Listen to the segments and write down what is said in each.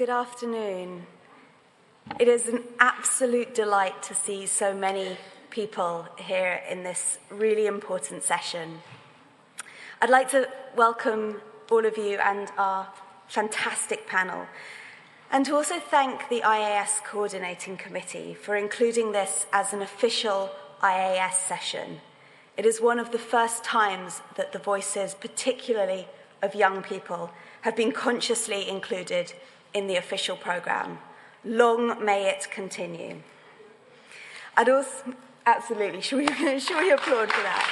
Good afternoon. It is an absolute delight to see so many people here in this really important session. I'd like to welcome all of you and our fantastic panel, and to also thank the IAS Coordinating Committee for including this as an official IAS session. It is one of the first times that the voices, particularly of young people, have been consciously included in the official programme. Long may it continue. I'd also, absolutely, should we applaud for that?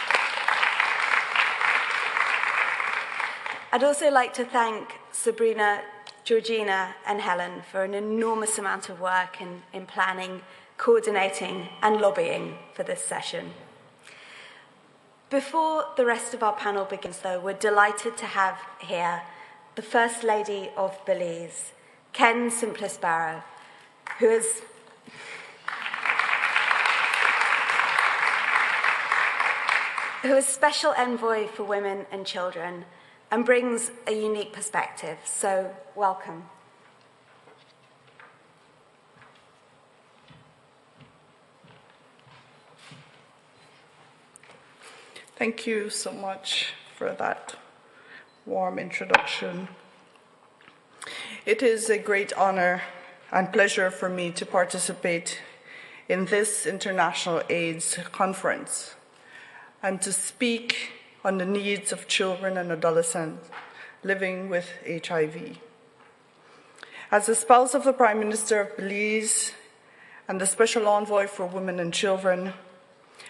I'd also like to thank Sabrina, Georgina and Helen for an enormous amount of work in planning, coordinating and lobbying for this session. Before the rest of our panel begins, though, we're delighted to have here the First Lady of Belize, Ken Simplesbarrow, who is Special Envoy for Women and Children and brings a unique perspective. So, welcome. Thank you so much for that warm introduction. It is a great honor and pleasure for me to participate in this International AIDS Conference and to speak on the needs of children and adolescents living with HIV. As the spouse of the Prime Minister of Belize and the Special Envoy for Women and Children,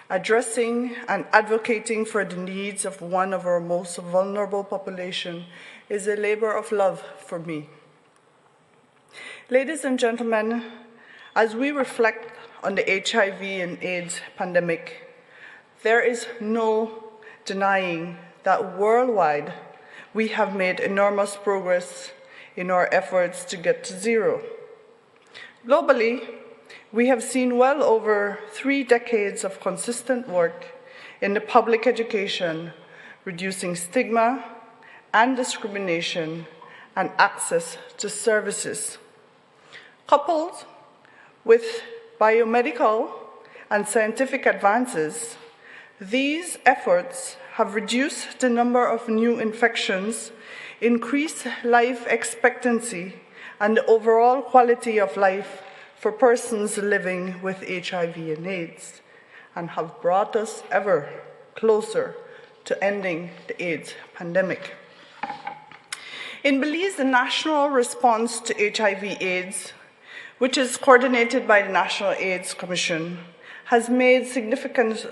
addressing and advocating for the needs of one of our most vulnerable population is a labor of love for me. Ladies and gentlemen, as we reflect on the HIV and AIDS pandemic, there is no denying that worldwide we have made enormous progress in our efforts to get to zero. Globally, we have seen well over 3 decades of consistent work in the public education, reducing stigma and discrimination and access to services. Coupled with biomedical and scientific advances, these efforts have reduced the number of new infections, increased life expectancy, and the overall quality of life for persons living with HIV and AIDS, and have brought us ever closer to ending the AIDS pandemic. In Belize, the national response to HIV/AIDS, which is coordinated by the National AIDS Commission, has made significant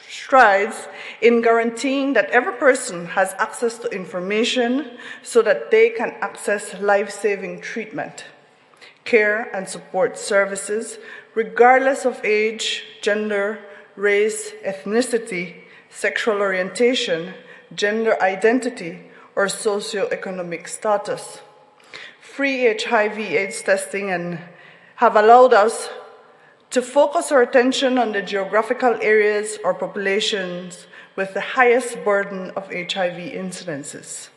strides in guaranteeing that every person has access to information so that they can access life-saving treatment, care and support services, regardless of age, gender, race, ethnicity, sexual orientation, gender identity, or socioeconomic status. Free HIV/AIDS testing have allowed us to focus our attention on the geographical areas or populations with the highest burden of HIV incidences.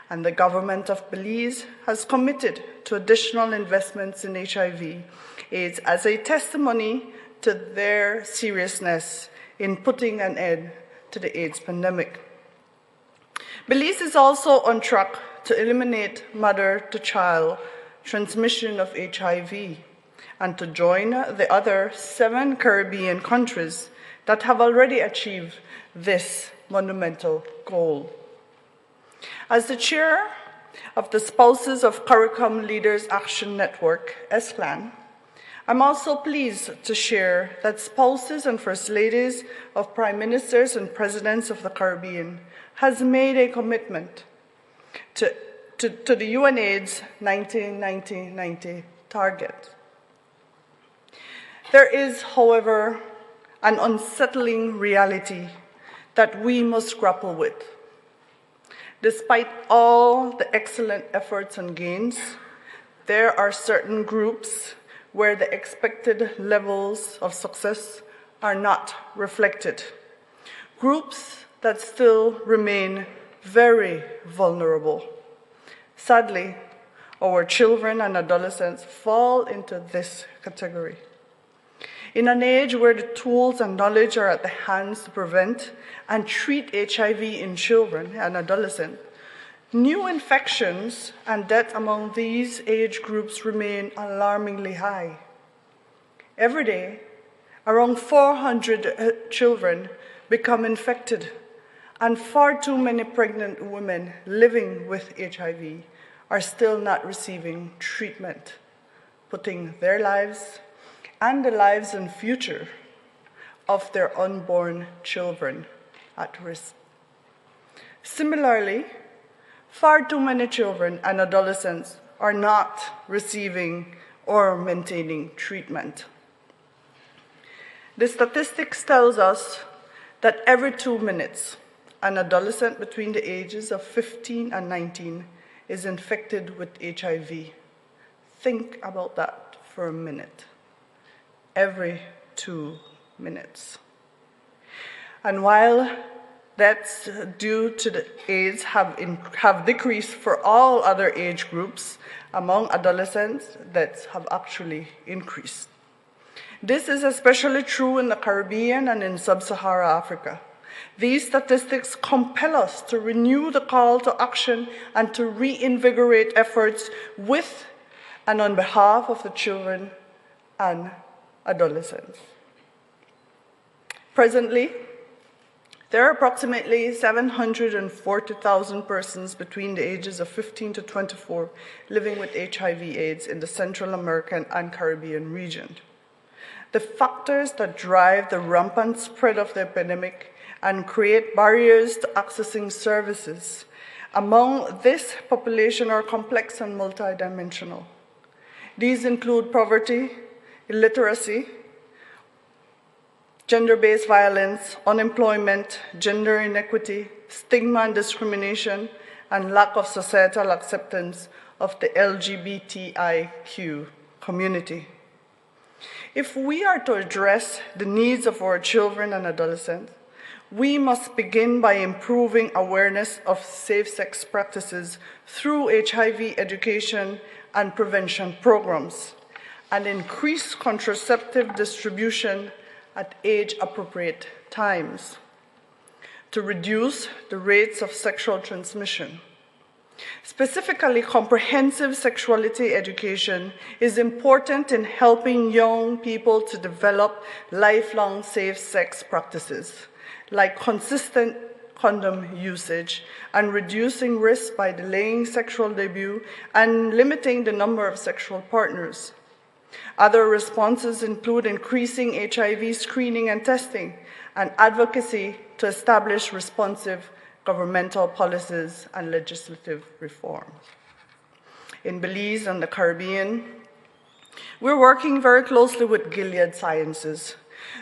And the government of Belize has committed to additional investments in HIV/AIDS as a testimony to their seriousness in putting an end to the AIDS pandemic. Belize is also on track to eliminate mother-to-child transmission of HIV and to join the other 7 Caribbean countries that have already achieved this monumental goal. As the chair of the Spouses of CARICOM Leaders Action Network, SCLAN, I'm also pleased to share that spouses and First Ladies of Prime Ministers and Presidents of the Caribbean has made a commitment to the UNAIDS 1990 target. There is, however, an unsettling reality that we must grapple with. Despite all the excellent efforts and gains, there are certain groups where the expected levels of success are not reflected. Groups that still remain very vulnerable. Sadly, Our children and adolescents fall into this category. In an age where the tools and knowledge are at the hands to prevent and treat HIV in children and adolescents, new infections and death among these age groups remain alarmingly high. Every day, around 400 children become infected, and far too many pregnant women living with HIV are still not receiving treatment, putting their lives and the lives and future of their unborn children at risk. Similarly, far too many children and adolescents are not receiving or maintaining treatment. The statistics tells us that every 2 minutes, an adolescent between the ages of 15 and 19 is infected with HIV. Think about that for a minute. Every 2 minutes. And while deaths due to the AIDS have decreased for all other age groups, among adolescents, deaths have actually increased. This is especially true in the Caribbean and in sub-Saharan Africa. These statistics compel us to renew the call to action and to reinvigorate efforts with and on behalf of the children and adolescents. Presently, there are approximately 740,000 persons between the ages of 15 to 24 living with HIV/AIDS in the Central American and Caribbean region. The factors that drive the rampant spread of the epidemic and create barriers to accessing services among this population are complex and multidimensional. These include poverty, illiteracy, gender-based violence, unemployment, gender inequity, stigma and discrimination, and lack of societal acceptance of the LGBTIQ community. If we are to address the needs of our children and adolescents, we must begin by improving awareness of safe-sex practices through HIV education and prevention programs, and increase contraceptive distribution at age-appropriate times to reduce the rates of sexual transmission. Specifically, comprehensive sexuality education is important in helping young people to develop lifelong safe sex practices, like consistent condom usage and reducing risk by delaying sexual debut and limiting the number of sexual partners. Other responses include increasing HIV screening and testing and advocacy to establish responsive governmental policies and legislative reform. In Belize and the Caribbean, we're working very closely with Gilead Sciences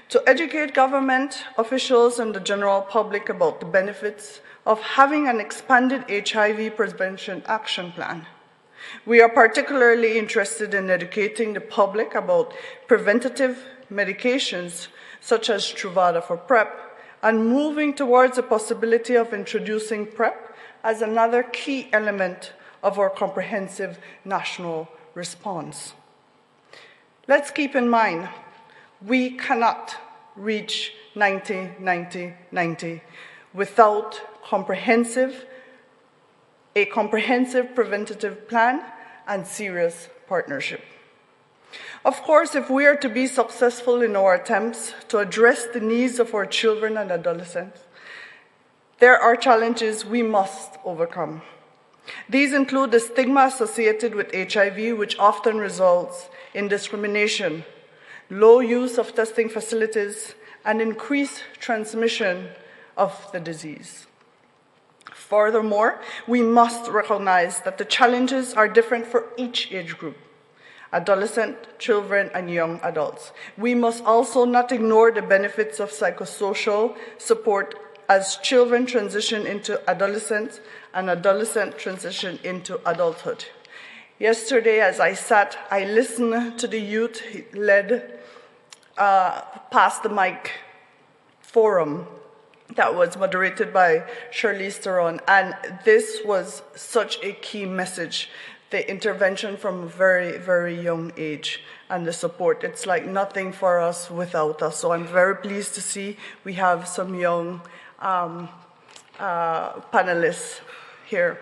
to educate government officials and the general public about the benefits of having an expanded HIV prevention action plan. We are particularly interested in educating the public about preventative medications such as Truvada for PrEP, and moving towards the possibility of introducing PrEP as another key element of our comprehensive national response. Let's keep in mind, we cannot reach 90-90-90 without a comprehensive preventative plan and serious partnership. Of course, if we are to be successful in our attempts to address the needs of our children and adolescents, there are challenges we must overcome. These include the stigma associated with HIV, which often results in discrimination, low use of testing facilities, and increased transmission of the disease. Furthermore, we must recognize that the challenges are different for each age group: adolescent, children, and young adults. We must also not ignore the benefits of psychosocial support as children transition into adolescence and adolescents transition into adulthood. Yesterday, as I sat, I listened to the youth-led Pass the Mic forum that was moderated by Charlize Theron, and this was such a key message the intervention from a very, very young age and the support. It's like nothing for us without us. So I'm very pleased to see we have some young panelists here.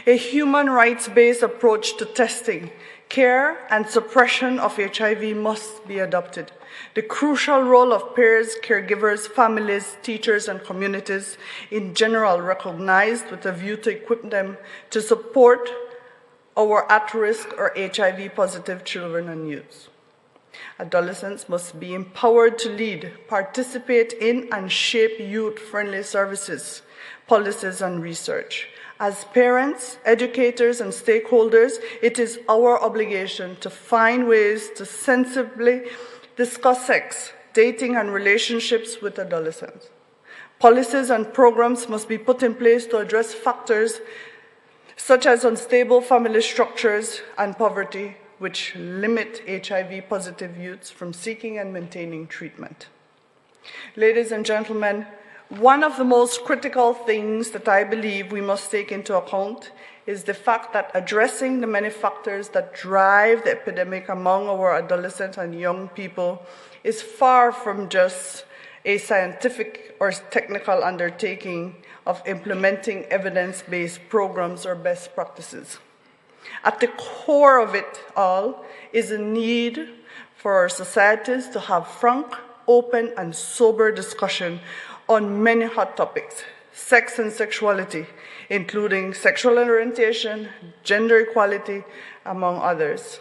A human rights-based approach to testing, care, and suppression of HIV must be adopted. The crucial role of peers, caregivers, families, teachers, and communities in general recognized with a view to equip them to support our at-risk or HIV-positive children and youths. Adolescents must be empowered to lead, participate in, and shape youth-friendly services, policies, and research. As parents, educators, and stakeholders, it is our obligation to find ways to sensibly discuss sex, dating, and relationships with adolescents. Policies and programs must be put in place to address factors such as unstable family structures and poverty, which limit HIV-positive youths from seeking and maintaining treatment. Ladies and gentlemen, one of the most critical things that I believe we must take into account is the fact that addressing the many factors that drive the epidemic among our adolescents and young people is far from just a scientific or technical undertaking of implementing evidence-based programs or best practices. At the core of it all is a need for our societies to have frank, open, and sober discussion on many hot topics, sex and sexuality, including sexual orientation, gender equality, among others.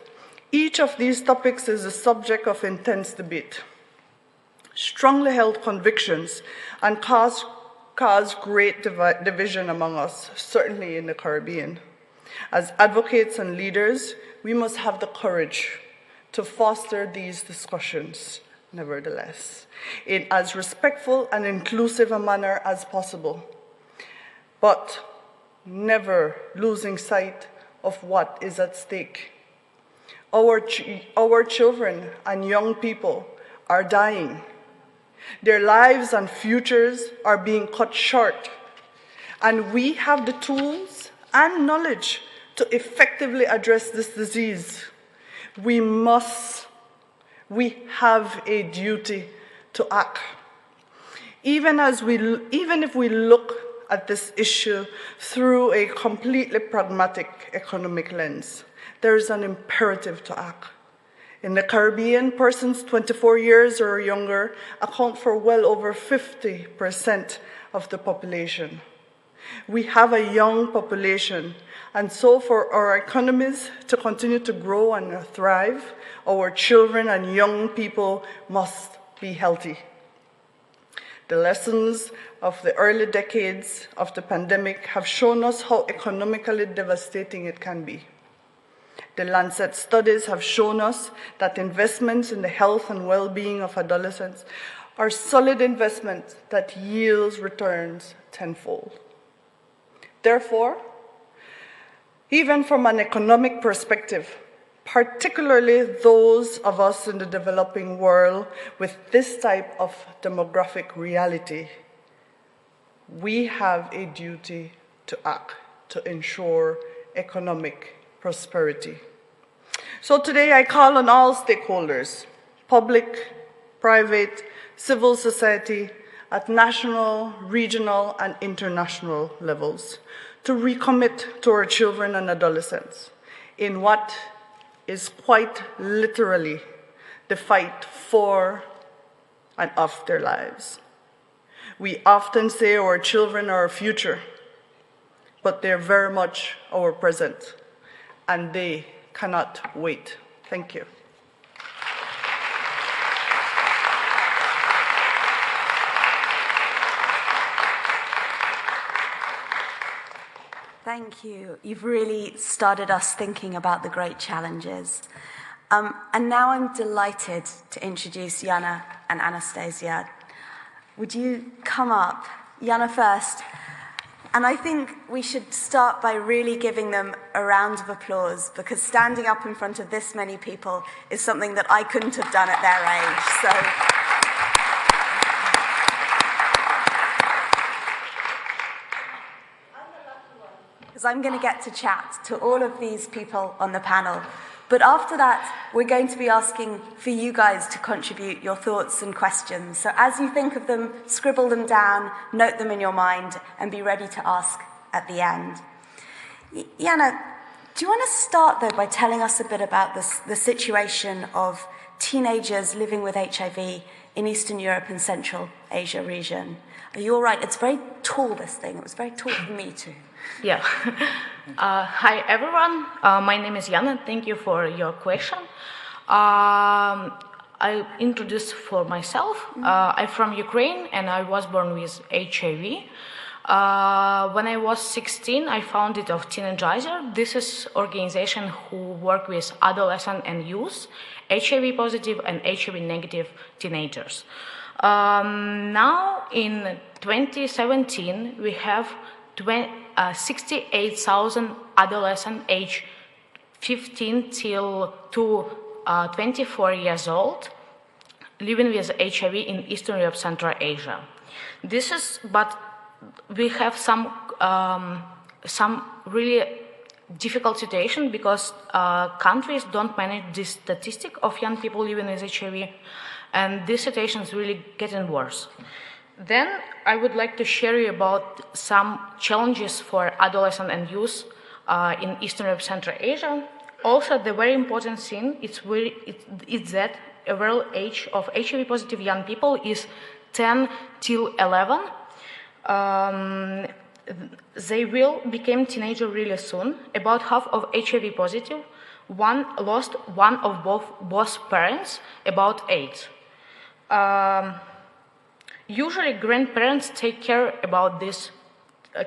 Each of these topics is the subject of intense debate. Strongly held convictions and cause great division among us, certainly in the Caribbean. As advocates and leaders, we must have the courage to foster these discussions, nevertheless, in as respectful and inclusive a manner as possible, but never losing sight of what is at stake. Our children and young people are dying. Their lives and futures are being cut short, and we have the tools and knowledge to effectively address this disease. We have a duty to act. Even if we look at this issue through a completely pragmatic economic lens, there is an imperative to act. In the Caribbean, persons 24 years or younger account for well over 50% of the population. We have a young population, and so for our economies to continue to grow and thrive, our children and young people must be healthy. The lessons of the early decades of the pandemic have shown us how economically devastating it can be. The Lancet studies have shown us that investments in the health and well-being of adolescents are solid investments that yields returns tenfold. Therefore, even from an economic perspective, particularly those of us in the developing world with this type of demographic reality, we have a duty to act to ensure economic prosperity. So today I call on all stakeholders, public, private, civil society, at national, regional, and international levels, to recommit to our children and adolescents in what is quite literally the fight for and of their lives. We often say our children are our future, but they're very much our present, and they cannot wait. Thank you. Thank you. You've really started us thinking about the great challenges. And now I'm delighted to introduce Jana and Anastasia. Would you come up? Jana first. And I think we should start by really giving them a round of applause, because standing up in front of this many people is something that I couldn't have done at their age. So. because I'm going to get to chat to all of these people on the panel. But after that, we're going to be asking for you guys to contribute your thoughts and questions. So as you think of them, scribble them down, note them in your mind, and be ready to ask at the end. Jana, do you want to start, though, by telling us a bit about the situation of teenagers living with HIV in Eastern Europe and Central Asia region? Are you all right? It's very tall, this thing. It was very tall for me, too. Yeah. Hi, everyone. My name is Jana. Thank you for your question. I introduce for myself. I'm from Ukraine, and I was born with HIV. When I was 16, I founded of Teenagizer. This is organization who work with adolescent and youth, HIV positive and HIV negative teenagers. Now in 2017, we have 68,000 adolescents aged 15 till to 24 years old living with HIV in Eastern Europe, Central Asia. But we have some really difficult situation because countries don't manage this statistic of young people living with HIV, and this situation is really getting worse. Then I would like to share you about some challenges for adolescents and youth in Eastern Europe, Central Asia. Also, the very important thing is that overall age of HIV positive young people is 10 till 11. They will become teenager really soon. About half of HIV positive, one lost one of both parents about AIDS. Usually, grandparents take care about these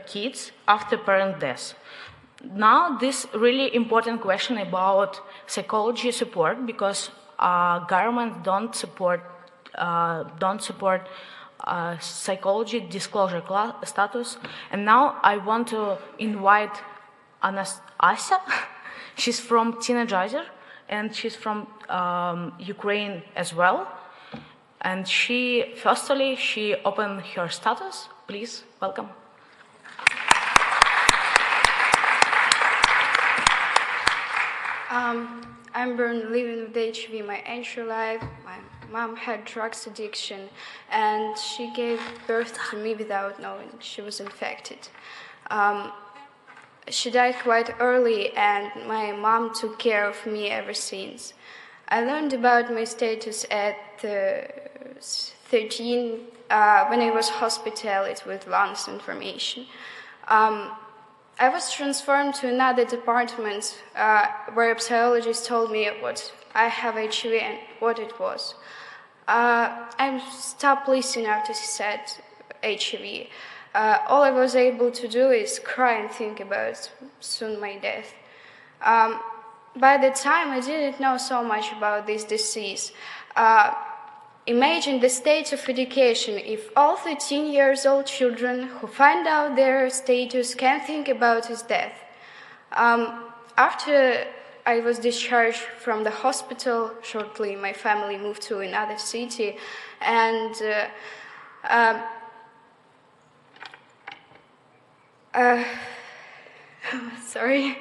kids after parent death. Now, this really important question about psychology support, because governments don't support psychology disclosure status. And now I want to invite Asa. She's from Teenagizer, and she's from Ukraine as well. And she opened her status. Please, welcome. I'm born living with HIV my entire life. My mom had drugs addiction, and she gave birth to me without knowing she was infected. She died quite early, and my mom took care of me ever since. I learned about my status at 13 when I was hospitalized with lungs inflammation. I was transferred to another department where a psychologist told me what I have HIV and what it was. I stopped listening after he said HIV. All I was able to do is cry and think about soon my death. By the time I didn't know so much about this disease. Imagine the state of education if all 13 years old children who find out their status can think about his death. After I was discharged from the hospital, shortly my family moved to another city, and sorry.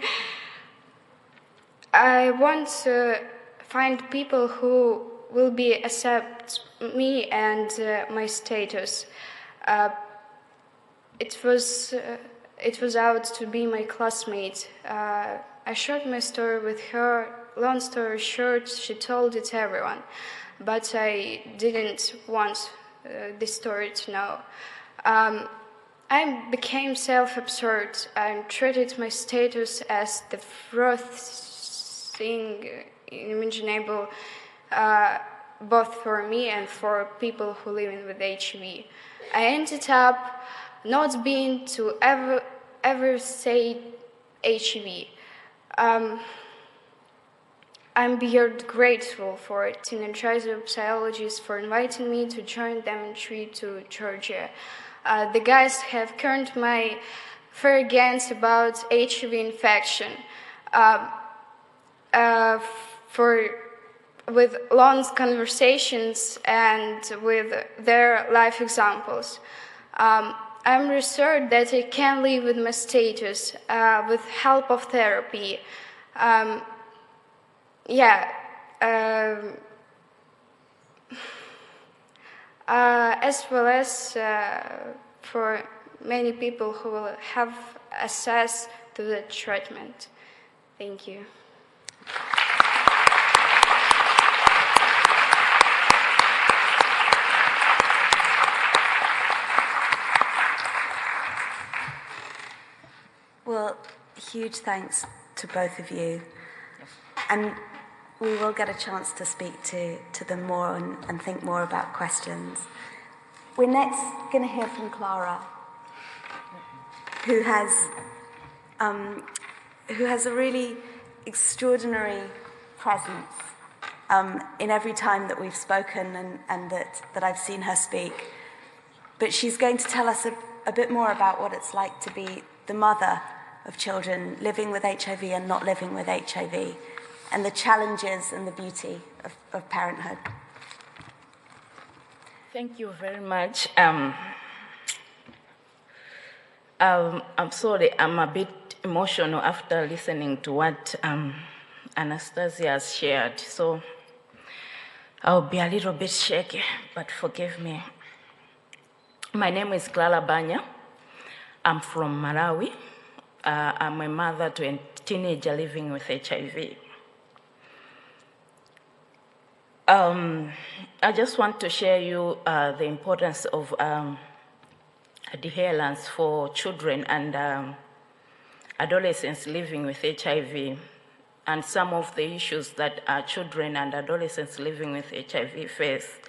I want to find people who will accept me and my status. It was out to be my classmate. I shared my story with her. Long story short, she told it to everyone, but I didn't want this story to know. I became self-absorbed. I treated my status as the worst thing imaginable, both for me and for people who live with HIV. I ended up not being to ever say HIV. I'm beyond grateful for Teenagizer psychologists for inviting me to join them in trip to Georgia. The guys have turned my fear against about HIV infection with long conversations and with their life examples. I'm reassured that I can live with my status with help of therapy. As well as for many people who will have access to the treatment. Thank you. Well, huge thanks to both of you. And we will get a chance to speak to them more and think more about questions. We're next going to hear from Clara, who has a really extraordinary presence in every time that we've spoken and that I've seen her speak. But she's going to tell us a bit more about what it's like to be the mother of children living with HIV and not living with HIV, and the challenges and the beauty of parenthood. Thank you very much. I'm sorry, I'm a bit emotional after listening to what Anastasia has shared, so I'll be a little bit shaky, but forgive me. My name is Clara Banya. I'm from Malawi. I'm a mother to a teenager living with HIV. I just want to share you the importance of adherence for children and adolescents living with HIV, and some of the issues that children and adolescents living with HIV face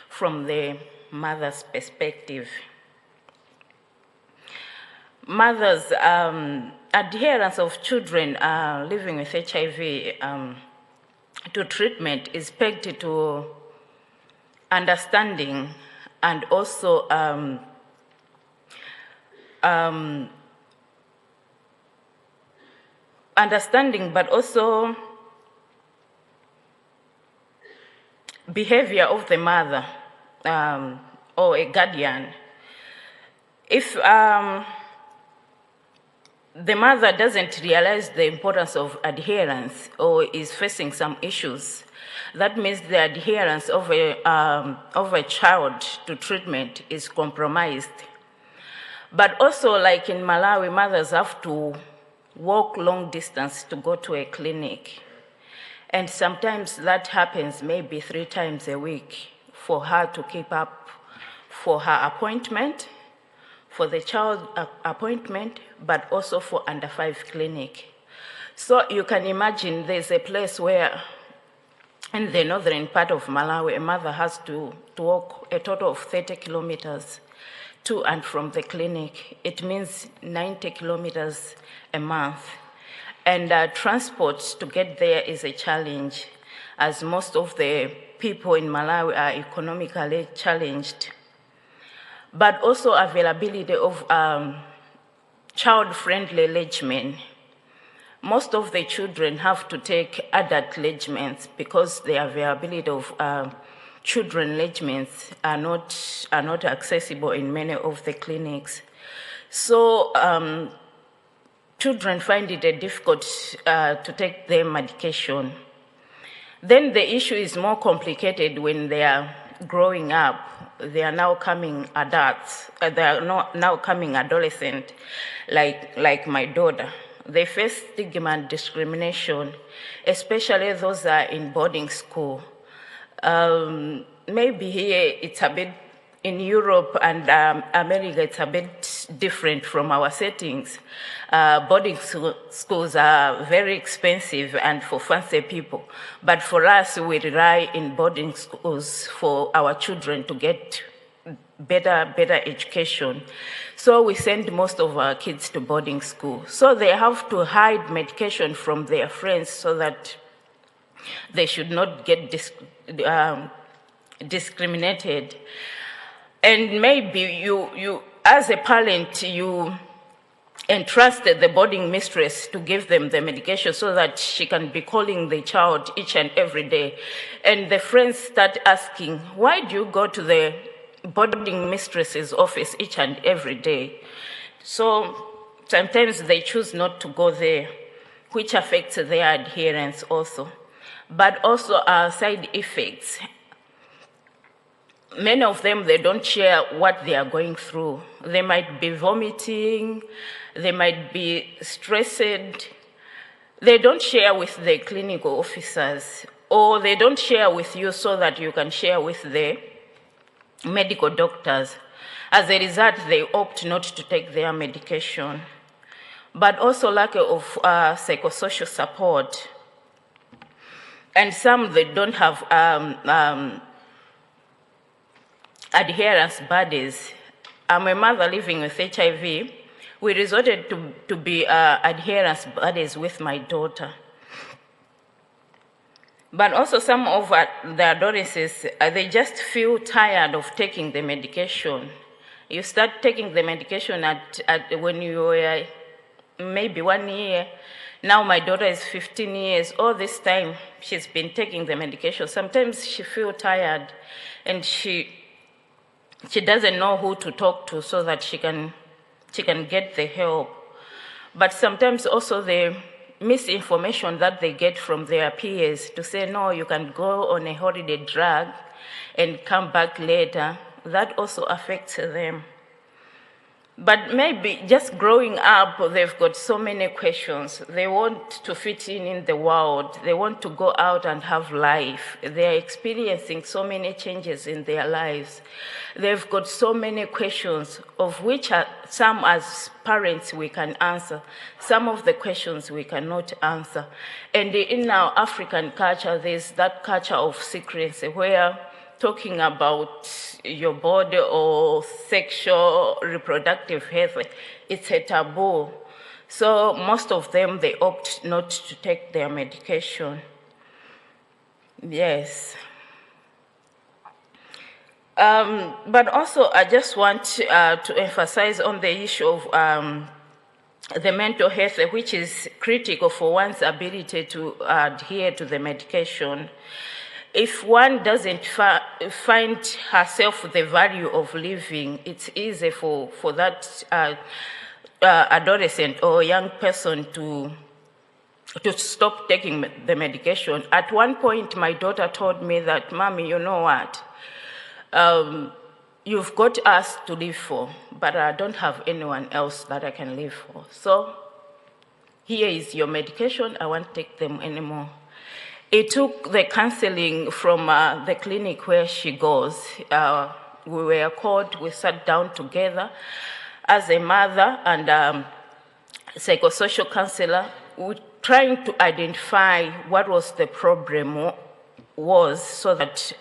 from the mother's perspective. Mothers' adherence of children living with HIV to treatment is pegged to understanding and also understanding, but also behavior of the mother or a guardian. If the mother doesn't realize the importance of adherence or is facing some issues, that means the adherence of a child to treatment is compromised. But also, like in Malawi, mothers have to walk long distance to go to a clinic. And sometimes that happens maybe 3 times a week for her to keep up for her appointment, for the child appointment, but also for under 5 clinic. So you can imagine there's a place where in the northern part of Malawi, a mother has to walk a total of 30 kilometers to and from the clinic. It means 90 kilometers a month. And transport to get there is a challenge, as most of the people in Malawi are economically challenged. But also availability of child-friendly regimen. Most of the children have to take adult regimens because the availability of children regimens are not accessible in many of the clinics. So children find it difficult to take their medication. Then the issue is more complicated when they are growing up. They are now coming adults. They are now coming adolescent, like my daughter. They face stigma and discrimination, especially those that are in boarding school. Maybe here it's a bit, in Europe and America, it's a bit different from our settings. Boarding schools are very expensive and for fancy people. But for us, we rely in boarding schools for our children to get better education. So we send most of our kids to boarding school. So they have to hide medication from their friends so that they should not get discriminated. And maybe you as a parent, you entrusted the boarding mistress to give them the medication so that she can be calling the child each and every day. And the friends start asking, why do you go to the boarding mistress's office each and every day. So sometimes they choose not to go there, which affects their adherence also. But also side effects. Many of them, they don't share what they are going through. They might be vomiting, they might be stressed. They don't share with the clinical officers, or they don't share with you so that you can share with the medical doctors. As a result, they opt not to take their medication. But also lack of psychosocial support. And some, they don't have adherence buddies. I'm a mother living with HIV. We resorted to be adherence buddies with my daughter. But also some of the adolescents, they just feel tired of taking the medication. You start taking the medication when you were maybe 1 year. Now my daughter is 15 years. All this time she's been taking the medication. Sometimes she feels tired and she doesn't know who to talk to so that she can get the help. But sometimes also the misinformation that they get from their peers to say, no, you can go on a holiday drug and come back later, that also affects them. But maybe just growing up, they've got so many questions. They want to fit in the world. They want to go out and have life. They're experiencing so many changes in their lives. They've got so many questions, of which some as parents we can answer. Some of the questions we cannot answer. And in our African culture, there's that culture of secrecy where talking about your body or sexual reproductive health, it's a taboo. So most of them, they opt not to take their medication. Yes. But also, I just want to emphasize on the issue of the mental health, which is critical for one's ability to adhere to the medication. If one doesn't find herself the value of living, it's easy for that adolescent or young person to stop taking the medication. At one point, my daughter told me that, Mommy, you know what? You've got us to live for, but I don't have anyone else that I can live for. So here is your medication. I won't take them anymore. It took the counseling from the clinic where she goes. We were called, we sat down together as a mother and psychosocial counselor, trying to identify what was the problem was so that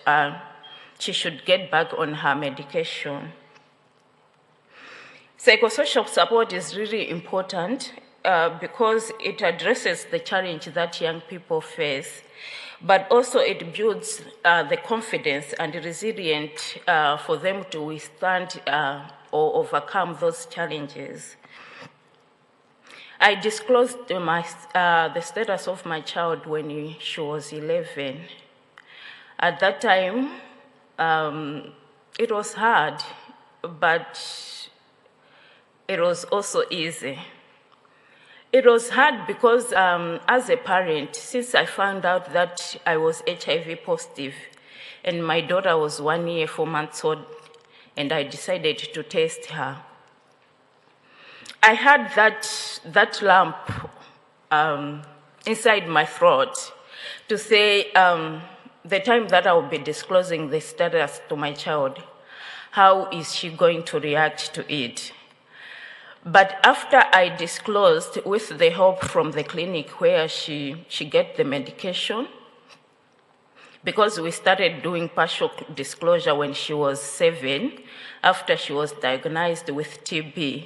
she should get back on her medication. Psychosocial support is really important because it addresses the challenge that young people face, but also it builds the confidence and resilience for them to withstand or overcome those challenges. I disclosed the status of my child when she was 11. At that time, it was hard, but it was also easy. It was hard because as a parent, since I found out that I was HIV positive and my daughter was 1 year, 4 months old, and I decided to test her, I had that lump inside my throat to say the time that I will be disclosing the status to my child, how is she going to react to it? But after I disclosed, with the help from the clinic where she get the medication, because we started doing partial disclosure when she was 7, after she was diagnosed with TB,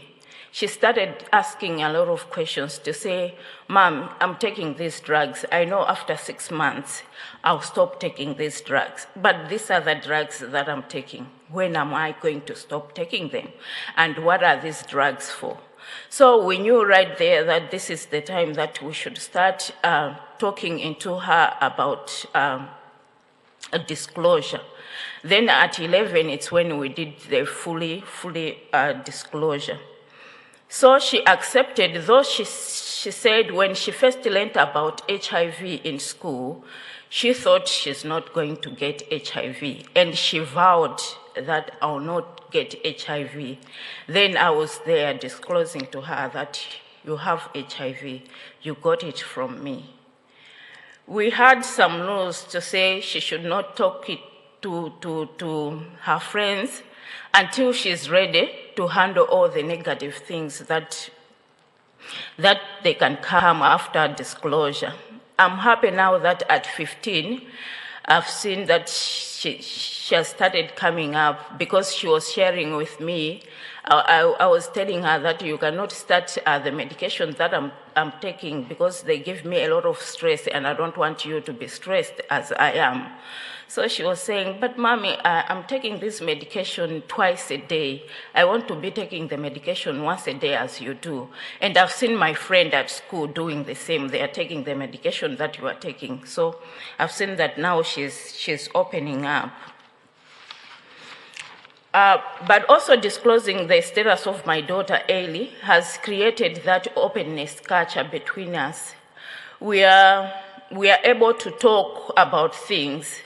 she started asking a lot of questions to say, Mom, I'm taking these drugs. I know after 6 months, I'll stop taking these drugs. But these are the drugs that I'm taking. When am I going to stop taking them? And what are these drugs for? So we knew right there that this is the time that we should start talking into her about a disclosure. Then at 11, it's when we did the fully disclosure. So she accepted, though she said when she first learned about HIV in school, she thought she's not going to get HIV. And she vowed that I'll not get HIV. Then I was there disclosing to her that you have HIV, you got it from me. We had some rules to say she should not talk it to her friends until she's ready to handle all the negative things that they can come after disclosure. I'm happy now that at 15, I've seen that she has started coming up because she was sharing with me. I was telling her that you cannot start the medication that I'm taking because they give me a lot of stress and I don't want you to be stressed as I am. So she was saying, but mommy, I'm taking this medication twice a day. I want to be taking the medication once a day as you do. And I've seen my friend at school doing the same. They are taking the medication that you are taking. So I've seen that now she's opening up. But also disclosing the status of my daughter, Ailey, has created that openness culture between us. We are able to talk about things.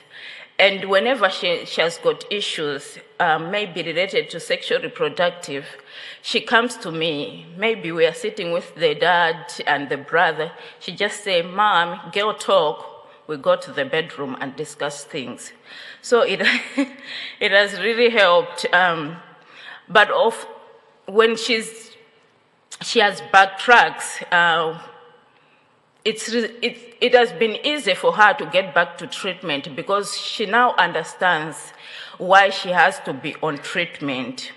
And whenever she has got issues, maybe related to sexual reproductive, she comes to me. Maybe we are sitting with the dad and the brother. She just say, Mom, girl talk. We go to the bedroom and discuss things. So it has really helped. But when she has backtracks, it has been easy for her to get back to treatment because she now understands why she has to be on treatment.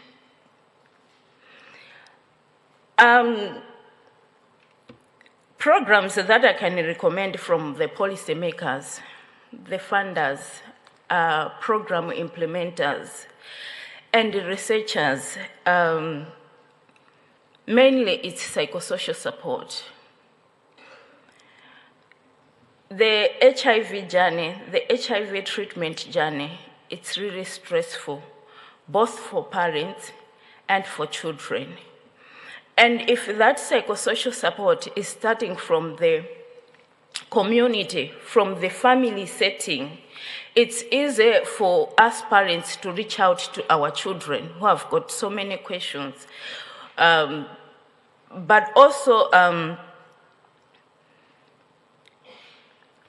Programs that I can recommend from the policymakers, the funders, program implementers, and the researchers, mainly it's psychosocial support. The HIV journey, the HIV treatment journey, it's really stressful, both for parents and for children. And if that psychosocial support is starting from the community, from the family setting, it's easy for us parents to reach out to our children who have got so many questions. But also,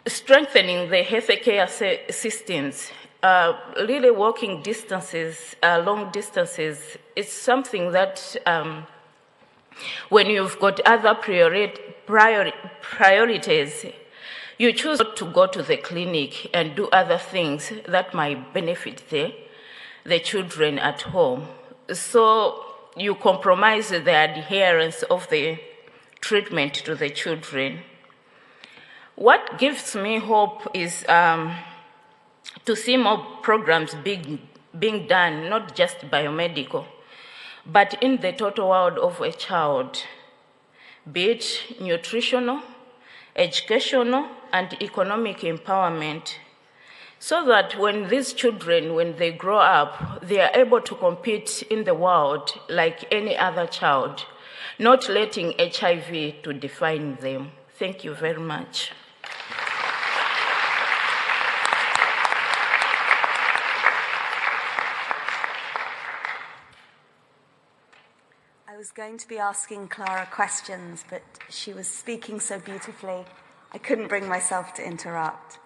strengthening the healthcare systems, really walking distances, long distances, is something that when you've got other priorities, you choose not to go to the clinic and do other things that might benefit the children at home. So you compromise the adherence of the treatment to the children. What gives me hope is to see more programs being done, not just biomedical, but in the total world of a child, be it nutritional, educational, and economic empowerment, so that when these children, when they grow up, they are able to compete in the world like any other child, not letting HIV to define them. Thank you very much. I was going to be asking Clara questions, but she was speaking so beautifully, I couldn't bring myself to interrupt.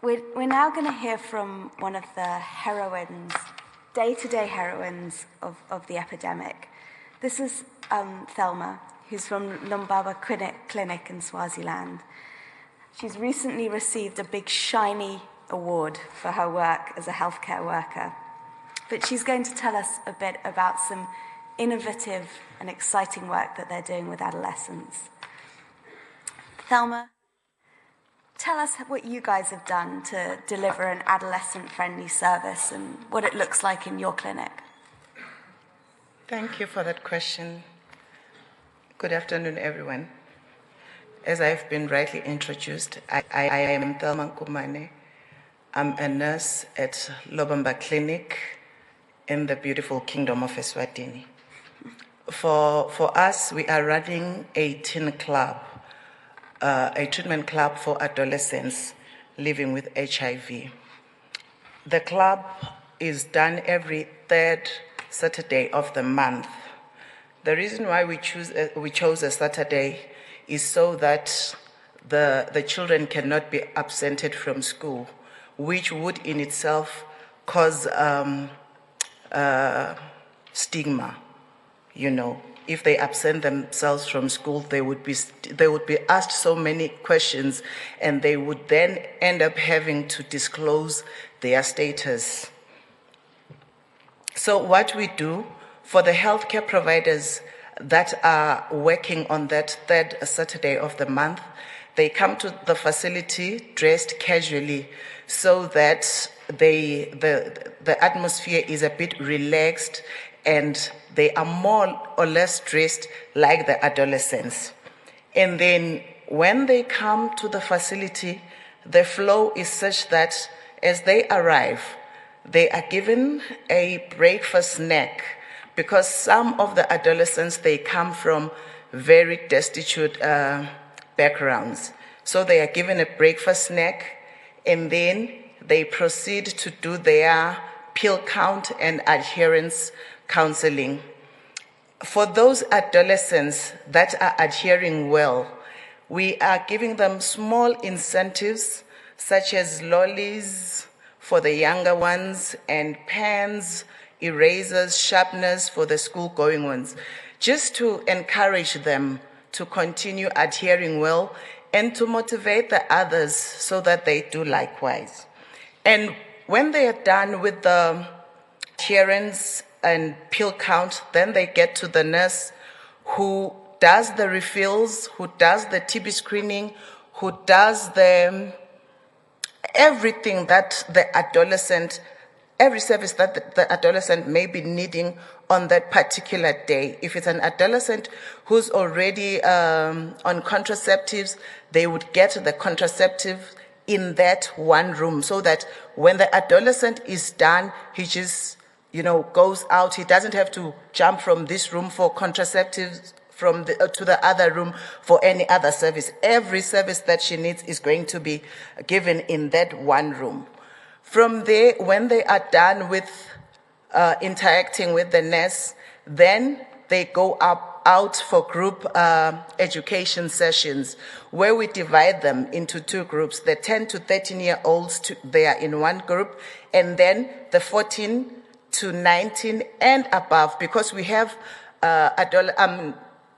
We're now going to hear from one of the heroines, day-to-day heroines of the epidemic. This is Thelma, who's from Lumbaba Clinic in Swaziland. She's recently received a big shiny award for her work as a healthcare worker. But she's going to tell us a bit about some innovative and exciting work that they're doing with adolescents. Thelma, tell us what you guys have done to deliver an adolescent-friendly service and what it looks like in your clinic. Thank you for that question. Good afternoon, everyone. As I've been rightly introduced, I am Thelma Nkumane. I'm a nurse at Lobamba Clinic in the beautiful Kingdom of Eswatini. For us, we are running a teen club, a treatment club for adolescents living with HIV. The club is done every third Saturday of the month. The reason why we chose a Saturday is so that the children cannot be absented from school, which would in itself cause stigma. You know, if they absent themselves from school, they would be asked so many questions, and they would then end up having to disclose their status. So what we do for the healthcare providers that are working on that third Saturday of the month, they come to the facility dressed casually so that the atmosphere is a bit relaxed and they are more or less dressed like the adolescents. And then when they come to the facility, the flow is such that as they arrive, they are given a breakfast snack, because some of the adolescents, they come from very destitute backgrounds. So they are given a breakfast snack, and then they proceed to do their pill count and adherence counseling. For those adolescents that are adhering well, we are giving them small incentives such as lollies for the younger ones and pens, erasers, sharpeners for the school-going ones, just to encourage them to continue adhering well and to motivate the others so that they do likewise. And when they are done with the adherence and pill count, then they get to the nurse who does the refills, who does the TB screening, who does everything that the adolescent, every service that the adolescent may be needing on that particular day. If it's an adolescent who's already on contraceptives, they would get the contraceptive in that one room, so that when the adolescent is done, he just, goes out. He doesn't have to jump from this room for contraceptives to the other room for any other service. Every service that she needs is going to be given in that one room. From there, when they are done with interacting with the nurse, then they go out for group education sessions, where we divide them into two groups. The 10 to 13-year-olds, they are in one group, and then the 14 to 19 and above, because we have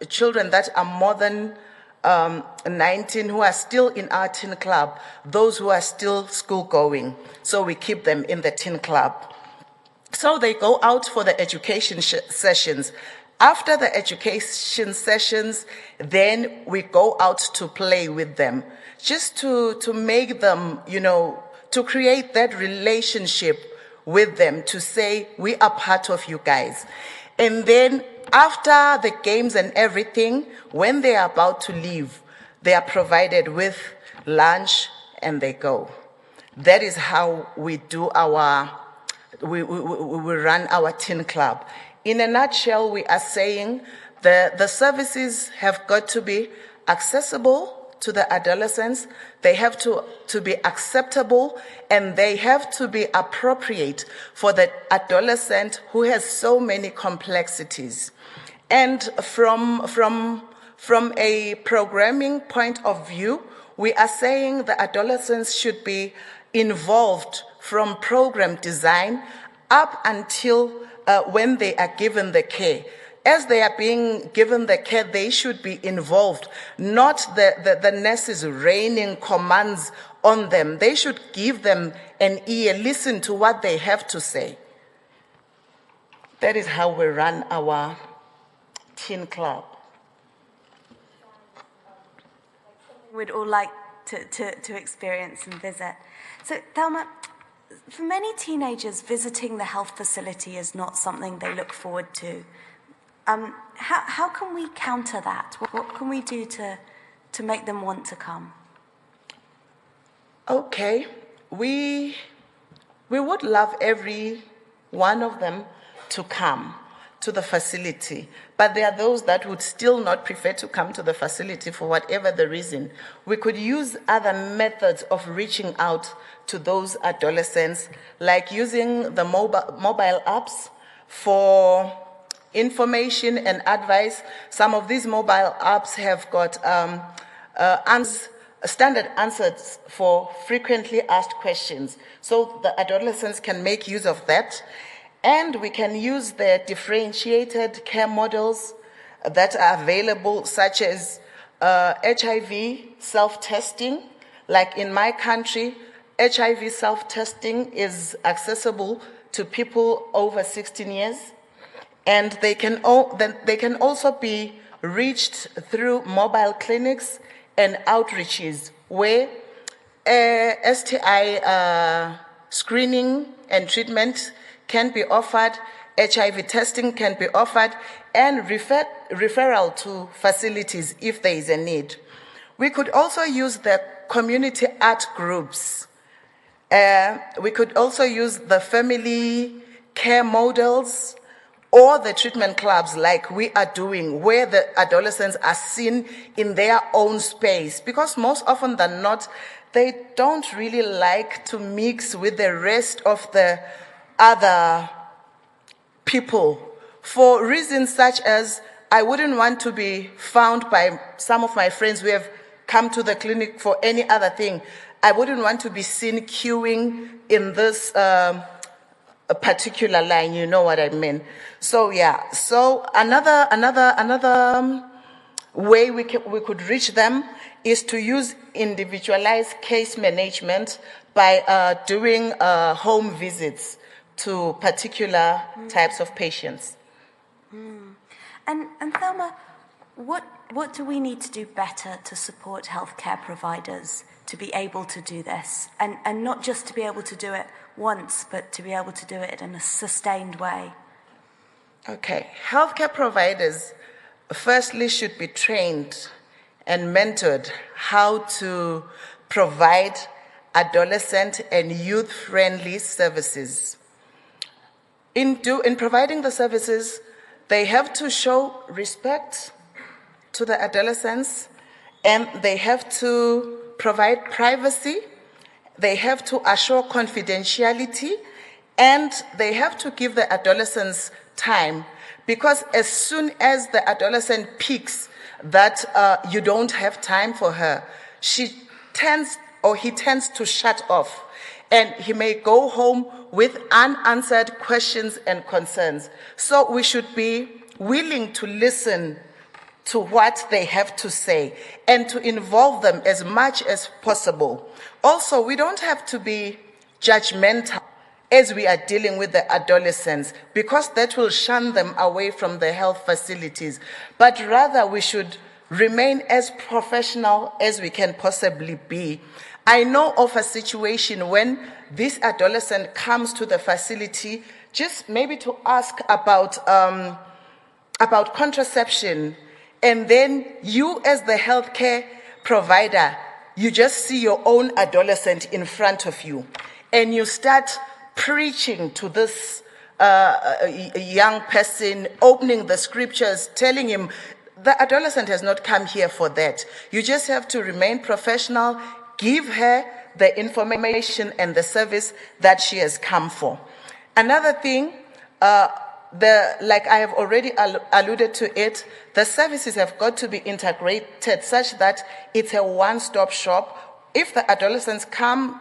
children that are more than 19 who are still in our teen club, those who are still school going. So we keep them in the teen club. So they go out for the education sessions. After the education sessions, then we go out to play with them, just to make them, to create that relationship with them, to say, we are part of you guys. And then after the games and everything, when they are about to leave, they are provided with lunch and they go. That is how we do we run our teen club. In a nutshell, we are saying the services have got to be accessible to the adolescents, they have to be acceptable, and they have to be appropriate for the adolescent who has so many complexities. And from a programming point of view, we are saying the adolescents should be involved from program design up until when they are given the care. As they are being given the care, they should be involved, not the nurses raining commands on them. They should give them an ear, listen to what they have to say. That is how we run our teen club. We'd all like to experience and visit. So, Thelma, for many teenagers, visiting the health facility is not something they look forward to. How can we counter that? What can we do to make them want to come? Okay. we would love every one of them to come to the facility, but there are those that would still not prefer to come to the facility for whatever the reason. We could use other methods of reaching out to those adolescents, like using the mobile apps for information and advice. Some of these mobile apps have got standard answers for frequently asked questions, so the adolescents can make use of that. And we can use the differentiated care models that are available, such as HIV self-testing. Like in my country, HIV self-testing is accessible to people over 16 years. And they can also be reached through mobile clinics and outreaches where STI screening and treatment can be offered, HIV testing can be offered, and referral to facilities if there is a need. We could also use the community art groups. We could also use the family care models or the treatment clubs like we are doing, where the adolescents are seen in their own space, because most often than not, they don't really like to mix with the rest of the other people for reasons such as I wouldn't want to be found by some of my friends who have come to the clinic for any other thing. I wouldn't want to be seen queuing in this a particular line, you know what I mean. So yeah, so another way we could reach them is to use individualized case management by doing home visits to particular types of patients. And Thelma, what do we need to do better to support healthcare providers to be able to do this? And not just to be able to do it once, but to be able to do it in a sustained way? Okay, healthcare providers firstly should be trained and mentored how to provide adolescent and youth-friendly services. In providing the services, they have to show respect to the adolescents, and they have to provide privacy, they have to assure confidentiality, and they have to give the adolescents time, because as soon as the adolescent picks that you don't have time for her, he tends to shut off, and he may go home with unanswered questions and concerns. So we should be willing to listen to what they have to say and to involve them as much as possible. Also, we don't have to be judgmental as we are dealing with the adolescents, because that will shun them away from the health facilities. But rather, we should remain as professional as we can possibly be. I know of a situation when this adolescent comes to the facility just maybe to ask about contraception, and then you as the healthcare provider, you just see your own adolescent in front of you, and you start preaching to this young person, opening the scriptures, telling him the adolescent has not come here for that. You just have to remain professional, give her the information and the service that she has come for. Another thing, like I have already alluded to it, the services have got to be integrated such that it's a one-stop shop. If the adolescents come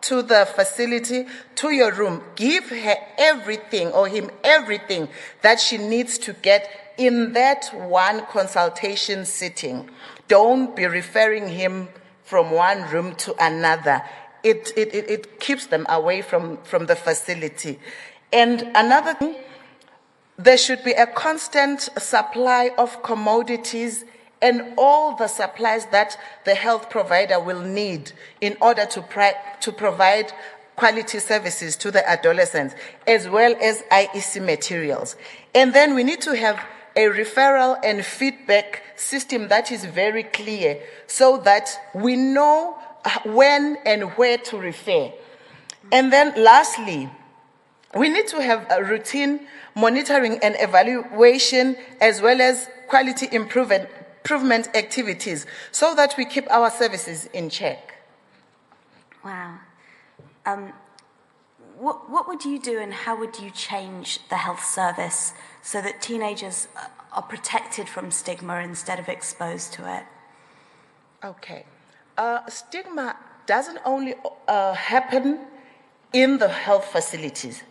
to the facility, to your room, give her everything or him everything that she needs to get in that one consultation sitting. Don't be referring him from one room to another. It keeps them away from the facility. And another thing, there should be a constant supply of commodities and all the supplies that the health provider will need in order to provide quality services to the adolescents, as well as IEC materials. And then we need to have a referral and feedback system that is very clear, so that we know when and where to refer. And then lastly, we need to have a routine monitoring and evaluation as well as quality improvement activities so that we keep our services in check. Wow. What would you do and how would you change the health service so that teenagers are protected from stigma instead of exposed to it? Okay. Stigma doesn't only happen in the health facilities,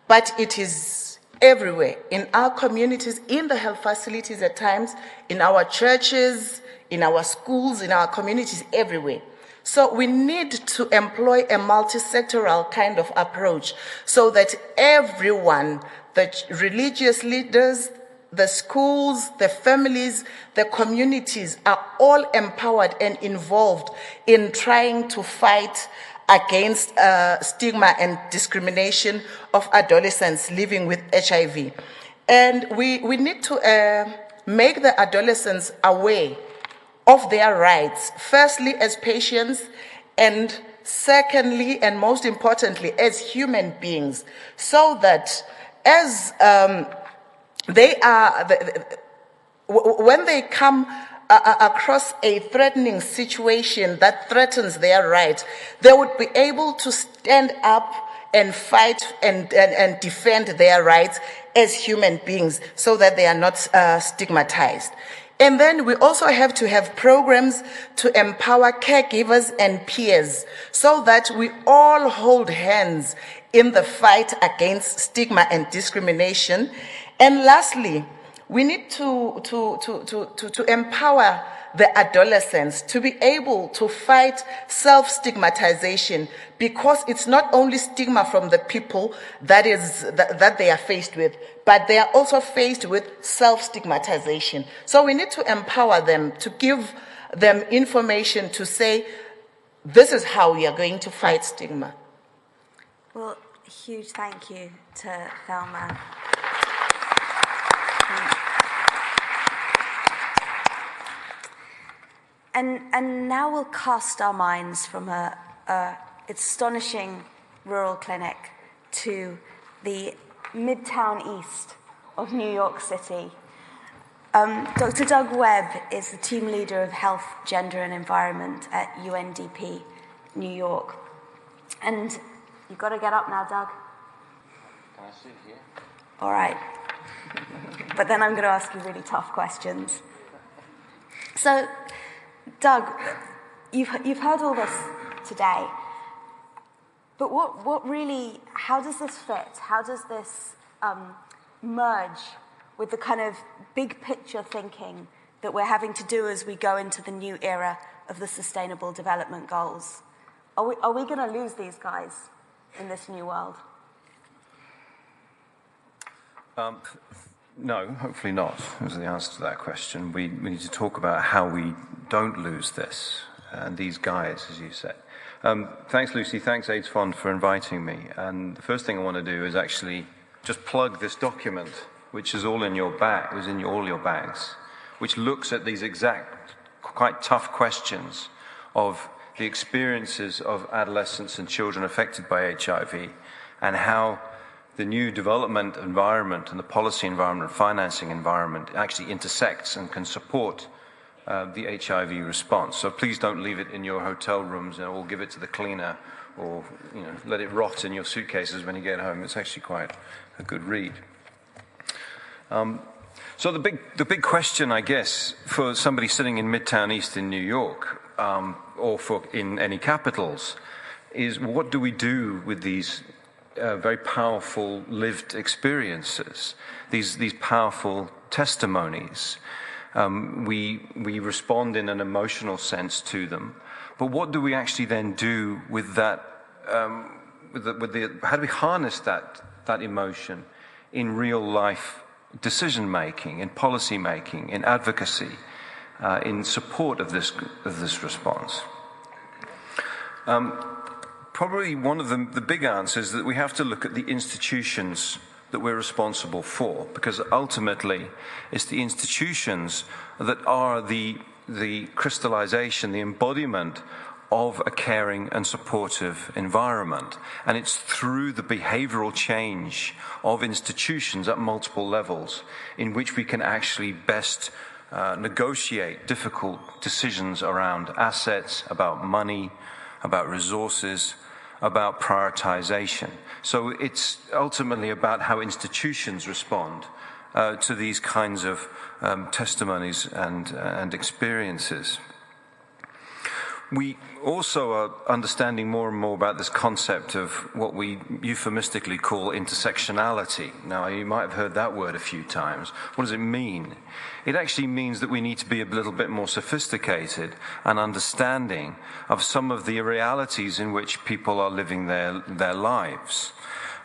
but it is everywhere, in our communities, in the health facilities at times, in our churches, in our schools, in our communities, everywhere. So we need to employ a multi-sectoral kind of approach so that everyone, the religious leaders, the schools, the families, the communities are all empowered and involved in trying to fight against stigma and discrimination of adolescents living with HIV. And we need to make the adolescents aware of their rights, firstly as patients, and secondly, and most importantly, as human beings, so that as they are, when they come across a threatening situation that threatens their rights, they would be able to stand up and fight and defend their rights as human beings so that they are not stigmatized. And then we also have to have programs to empower caregivers and peers so that we all hold hands in the fight against stigma and discrimination. And lastly, we need to empower the adolescents to be able to fight self-stigmatization, because it's not only stigma from the people that they are faced with, but they are also faced with self-stigmatization. So we need to empower them, to give them information to say, this is how we are going to fight stigma. Well, huge thank you to Thelma. And now we'll cast our minds from a astonishing rural clinic to the Midtown East of New York City. Dr. Doug Webb is the team leader of Health, Gender and Environment at UNDP, New York. And you've got to get up now, Doug. Can I sit here? All right. But then I'm going to ask you really tough questions. So, Doug, you've heard all this today, but what really, how does this fit? How does this merge with the kind of big picture thinking that we're having to do as we go into the new era of the Sustainable Development Goals? Are we going to lose these guys in this new world? No, hopefully not, is the answer to that question. We need to talk about how we don't lose this, and these guides, as you said. Thanks, Lucy. Thanks, AIDS Fund, for inviting me. And the first thing I want to do is actually just plug this document, which is all in your bag, was in all your bags, which looks at these exact, quite tough questions of the experiences of adolescents and children affected by HIV, and how the new development environment and the policy environment, financing environment actually intersects and can support the HIV response. So please don't leave it in your hotel rooms or give it to the cleaner, or let it rot in your suitcases when you get home. It's actually quite a good read. So the big question, I guess, for somebody sitting in Midtown East in New York, or in any capitals, is what do we do with these very powerful lived experiences, these powerful testimonies? We respond in an emotional sense to them, but what do we actually then do with that? How do we harness that emotion in real life decision making, in policy making, in advocacy, in support of this response? Probably one of the big answers is that we have to look at the institutions that we're responsible for, because ultimately it's the institutions that are the crystallization, the embodiment of a caring and supportive environment. And it's through the behavioral change of institutions at multiple levels in which we can actually best negotiate difficult decisions around assets, about money, about resources, about prioritization. So it's ultimately about how institutions respond to these kinds of testimonies and experiences. We also are understanding more and more about this concept of what we euphemistically call intersectionality. Now, you might have heard that word a few times. What does it mean? It actually means that we need to be a little bit more sophisticated and understanding of some of the realities in which people are living their lives.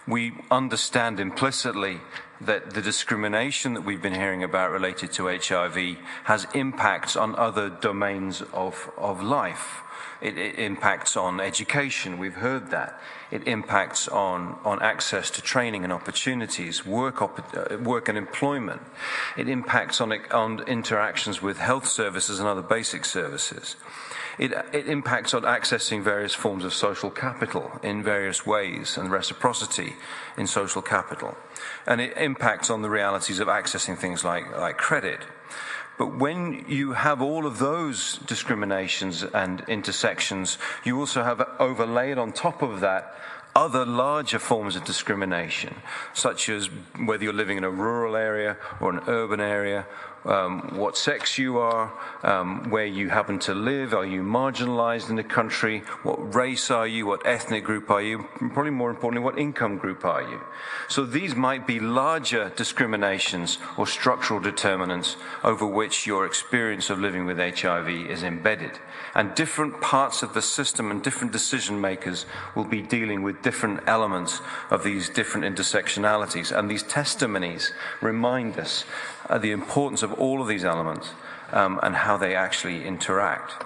We understand implicitly that the discrimination that we've been hearing about related to HIV has impacts on other domains of life. It impacts on education, we've heard that. It impacts on access to training and opportunities, work and employment. It impacts on interactions with health services and other basic services. It impacts on accessing various forms of social capital in various ways and reciprocity in social capital. And it impacts on the realities of accessing things like credit. But when you have all of those discriminations and intersections, you also have overlaid on top of that other larger forms of discrimination, such as whether you're living in a rural area or an urban area, what sex you are, where you happen to live, are you marginalized in the country, what race are you, what ethnic group are you, and probably more importantly, what income group are you. So these might be larger discriminations or structural determinants over which your experience of living with HIV is embedded. And different parts of the system and different decision makers will be dealing with different elements of these different intersectionalities. And these testimonies remind us the importance of all of these elements and how they actually interact.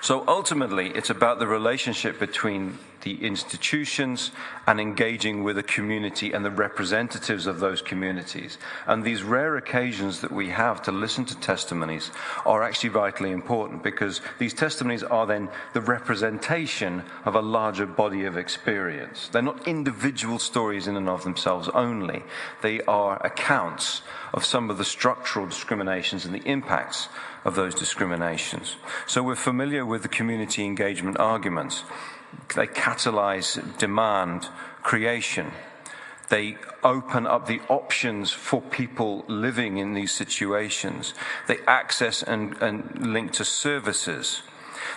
So ultimately, it's about the relationship between the institutions and engaging with the community and the representatives of those communities. And these rare occasions that we have to listen to testimonies are actually vitally important, because these testimonies are then the representation of a larger body of experience. They're not individual stories in and of themselves only. They are accounts of some of the structural discriminations and the impacts of those discriminations. So we're familiar with the community engagement arguments. They catalyze demand creation. They open up the options for people living in these situations. They access and link to services.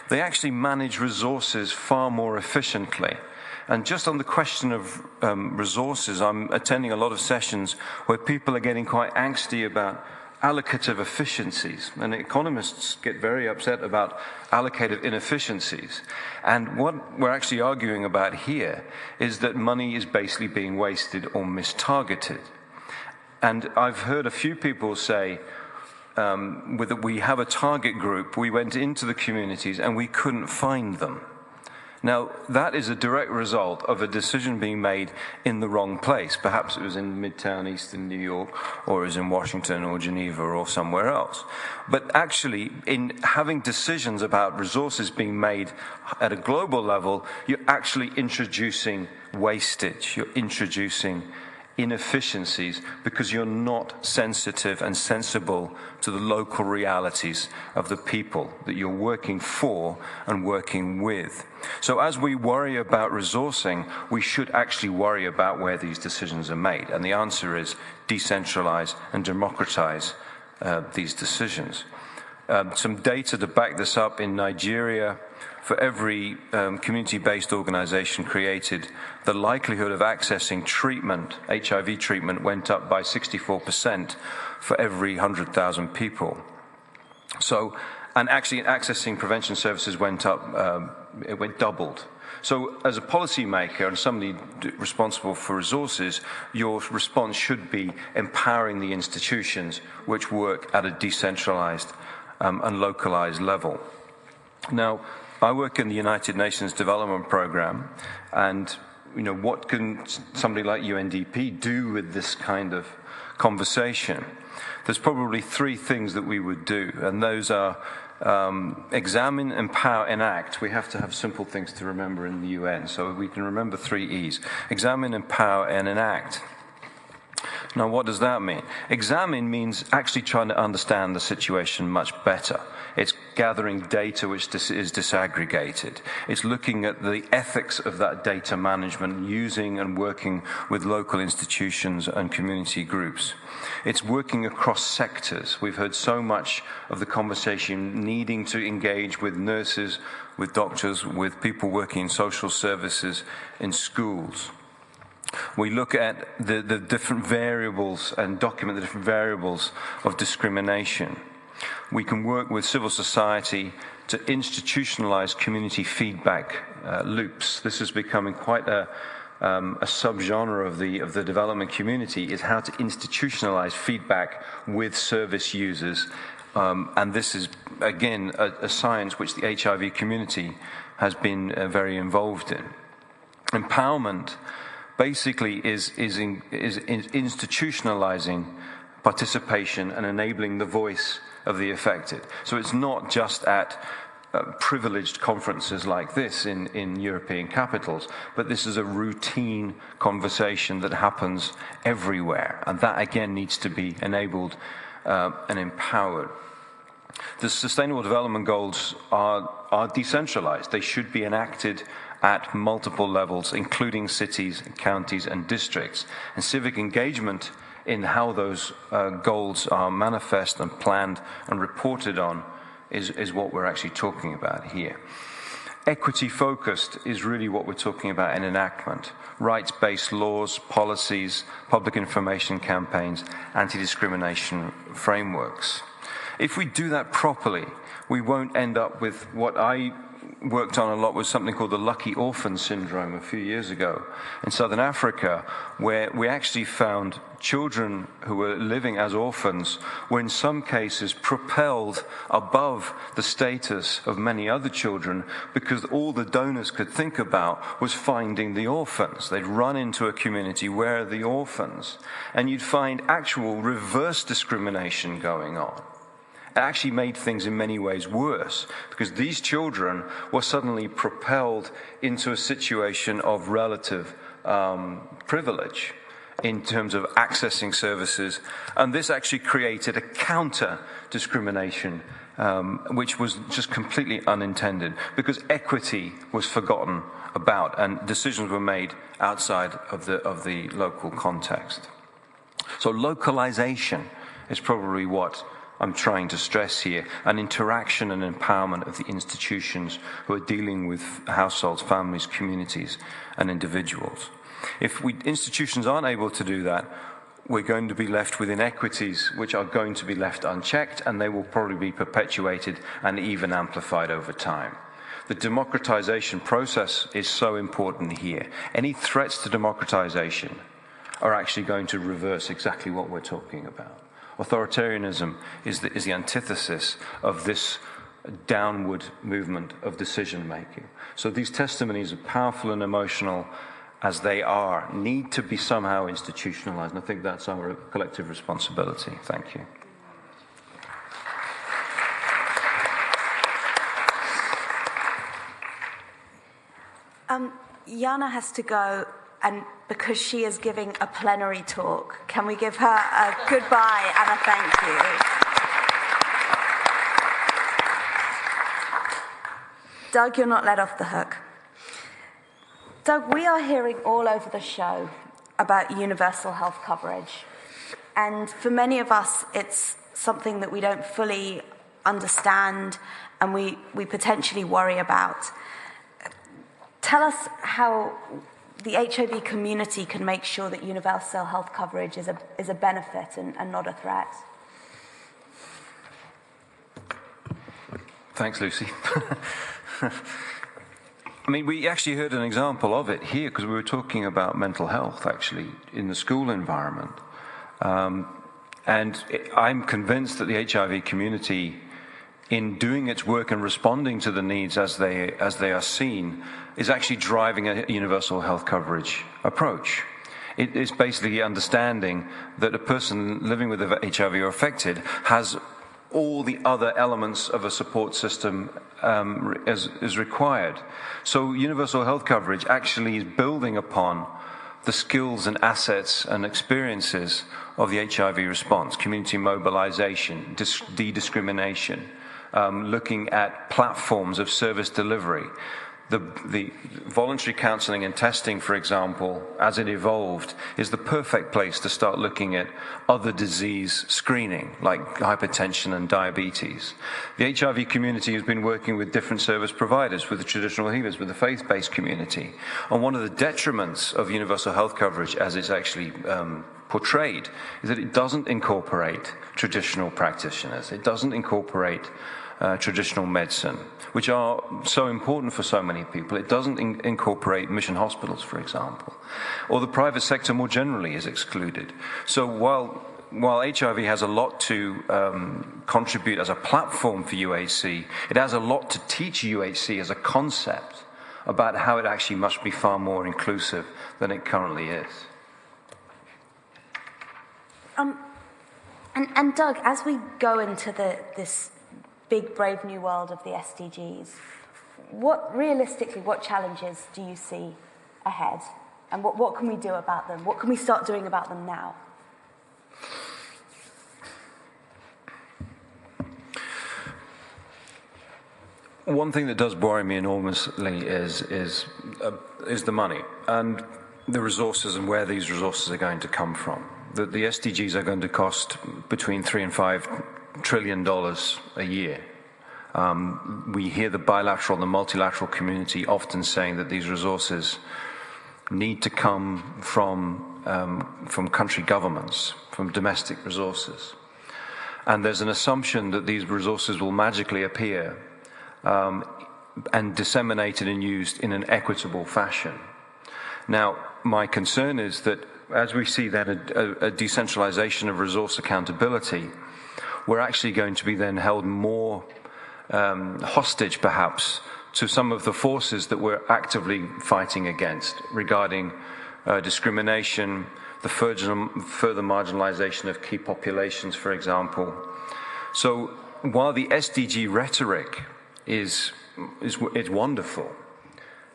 They actually manage resources far more efficiently. And just on the question of resources, I'm attending a lot of sessions where people are getting quite angsty about allocative efficiencies, and economists get very upset about allocative inefficiencies. And what we're actually arguing about here is that money is basically being wasted or mistargeted. And I've heard a few people say, that we have a target group, we went into the communities and we couldn't find them. Now, that is a direct result of a decision being made in the wrong place. Perhaps it was in Midtown Eastern New York, or it was in Washington or Geneva or somewhere else. But actually, in having decisions about resources being made at a global level, you're actually introducing wastage. You're introducing inefficiencies because you're not sensitive and sensible to the local realities of the people that you're working for and working with. So as we worry about resourcing, we should actually worry about where these decisions are made. And the answer is decentralize and democratize these decisions. Some data to back this up: in Nigeria, for every community-based organization created, the likelihood of accessing treatment, HIV treatment, went up by 64% for every 100,000 people. So, and actually accessing prevention services went up, it went doubled. So as a policymaker and somebody responsible for resources, your response should be empowering the institutions which work at a decentralized and localized level. Now, I work in the United Nations Development Program, and what can somebody like UNDP do with this kind of conversation? There's probably three things that we would do, and those are examine, empower, enact. We have to have simple things to remember in the UN, so we can remember 3 E's. Examine, empower, and enact. Now, what does that mean? Examine means actually trying to understand the situation much better. It's gathering data which is disaggregated. It's looking at the ethics of that data management, using and working with local institutions and community groups. It's working across sectors. We've heard so much of the conversation needing to engage with nurses, with doctors, with people working in social services, in schools. We look at the different variables and document the different variables of discrimination. We can work with civil society to institutionalize community feedback loops. This is becoming quite a subgenre of the development community, is how to institutionalize feedback with service users. And this is, again, a science which the HIV community has been very involved in. Empowerment basically is institutionalizing participation and enabling the voice of the affected. So it's not just at privileged conferences like this in European capitals, but this is a routine conversation that happens everywhere, and that again needs to be enabled and empowered. The Sustainable Development Goals are decentralized. They should be enacted at multiple levels, including cities, counties, and districts. And civic engagement in how those goals are manifest and planned and reported on is what we're actually talking about here. Equity-focused is really what we're talking about in enactment. Rights-based laws, policies, public information campaigns, anti-discrimination frameworks. If we do that properly, we won't end up with what I worked on a lot, was something called the lucky orphan syndrome a few years ago in Southern Africa, where we actually found children who were living as orphans were in some cases propelled above the status of many other children because all the donors could think about was finding the orphans. They'd run into a community, where are the orphans? And you'd find actual reverse discrimination going on. It actually made things in many ways worse, because these children were suddenly propelled into a situation of relative privilege in terms of accessing services, and this actually created a counter-discrimination which was just completely unintended, because equity was forgotten about and decisions were made outside of the local context. So localization is probably what I'm trying to stress here, an interaction and empowerment of the institutions who are dealing with households, families, communities, and individuals. If institutions aren't able to do that, we're going to be left with inequities which are going to be left unchecked, and they will probably be perpetuated and even amplified over time. The democratization process is so important here. Any threats to democratization are actually going to reverse exactly what we're talking about. Authoritarianism is the antithesis of this downward movement of decision-making. So these testimonies, are powerful and emotional as they are, need to be somehow institutionalized, and I think that's our collective responsibility. Thank you. Jana has to go, and because she is giving a plenary talk, can we give her a goodbye and a thank you? Doug, you're not let off the hook. Doug, we are hearing all over the show about universal health coverage. And for many of us, it's something that we don't fully understand and we potentially worry about. Tell us how the HIV community can make sure that universal health coverage is a benefit and not a threat. Thanks, Lucy. I mean, we actually heard an example of it here because we were talking about mental health, actually, in the school environment. And I'm convinced that the HIV community, in doing its work and responding to the needs as they are seen, is actually driving a universal health coverage approach. It is basically understanding that a person living with HIV or affected has all the other elements of a support system is required. So universal health coverage actually is building upon the skills and assets and experiences of the HIV response, community mobilization, de-discrimination, looking at platforms of service delivery. The voluntary counseling and testing, for example, as it evolved, is the perfect place to start looking at other disease screening, like hypertension and diabetes. The HIV community has been working with different service providers, with the traditional healers, with the faith-based community. And one of the detriments of universal health coverage, as it's actually portrayed, is that it doesn't incorporate traditional practitioners. It doesn't incorporate traditional medicine, which are so important for so many people. It doesn't incorporate mission hospitals, for example, or the private sector more generally is excluded. So while HIV has a lot to contribute as a platform for UHC, it has a lot to teach UHC as a concept about how it actually must be far more inclusive than it currently is. And Doug, as we go into this big, brave new world of the SDGs, what challenges do you see ahead? And what can we do about them? What can we start doing about them now? One thing that does worry me enormously is the money and the resources and where these resources are going to come from. The SDGs are going to cost between $3 and $5 trillion a year. We hear the bilateral and the multilateral community often saying that these resources need to come from country governments, from domestic resources. And there's an assumption that these resources will magically appear and disseminated and used in an equitable fashion. Now, my concern is that as we see that a decentralization of resource accountability, we're actually going to be then held more hostage, perhaps, to some of the forces that we're actively fighting against regarding discrimination, the further marginalization of key populations, for example. So while the SDG rhetoric is wonderful,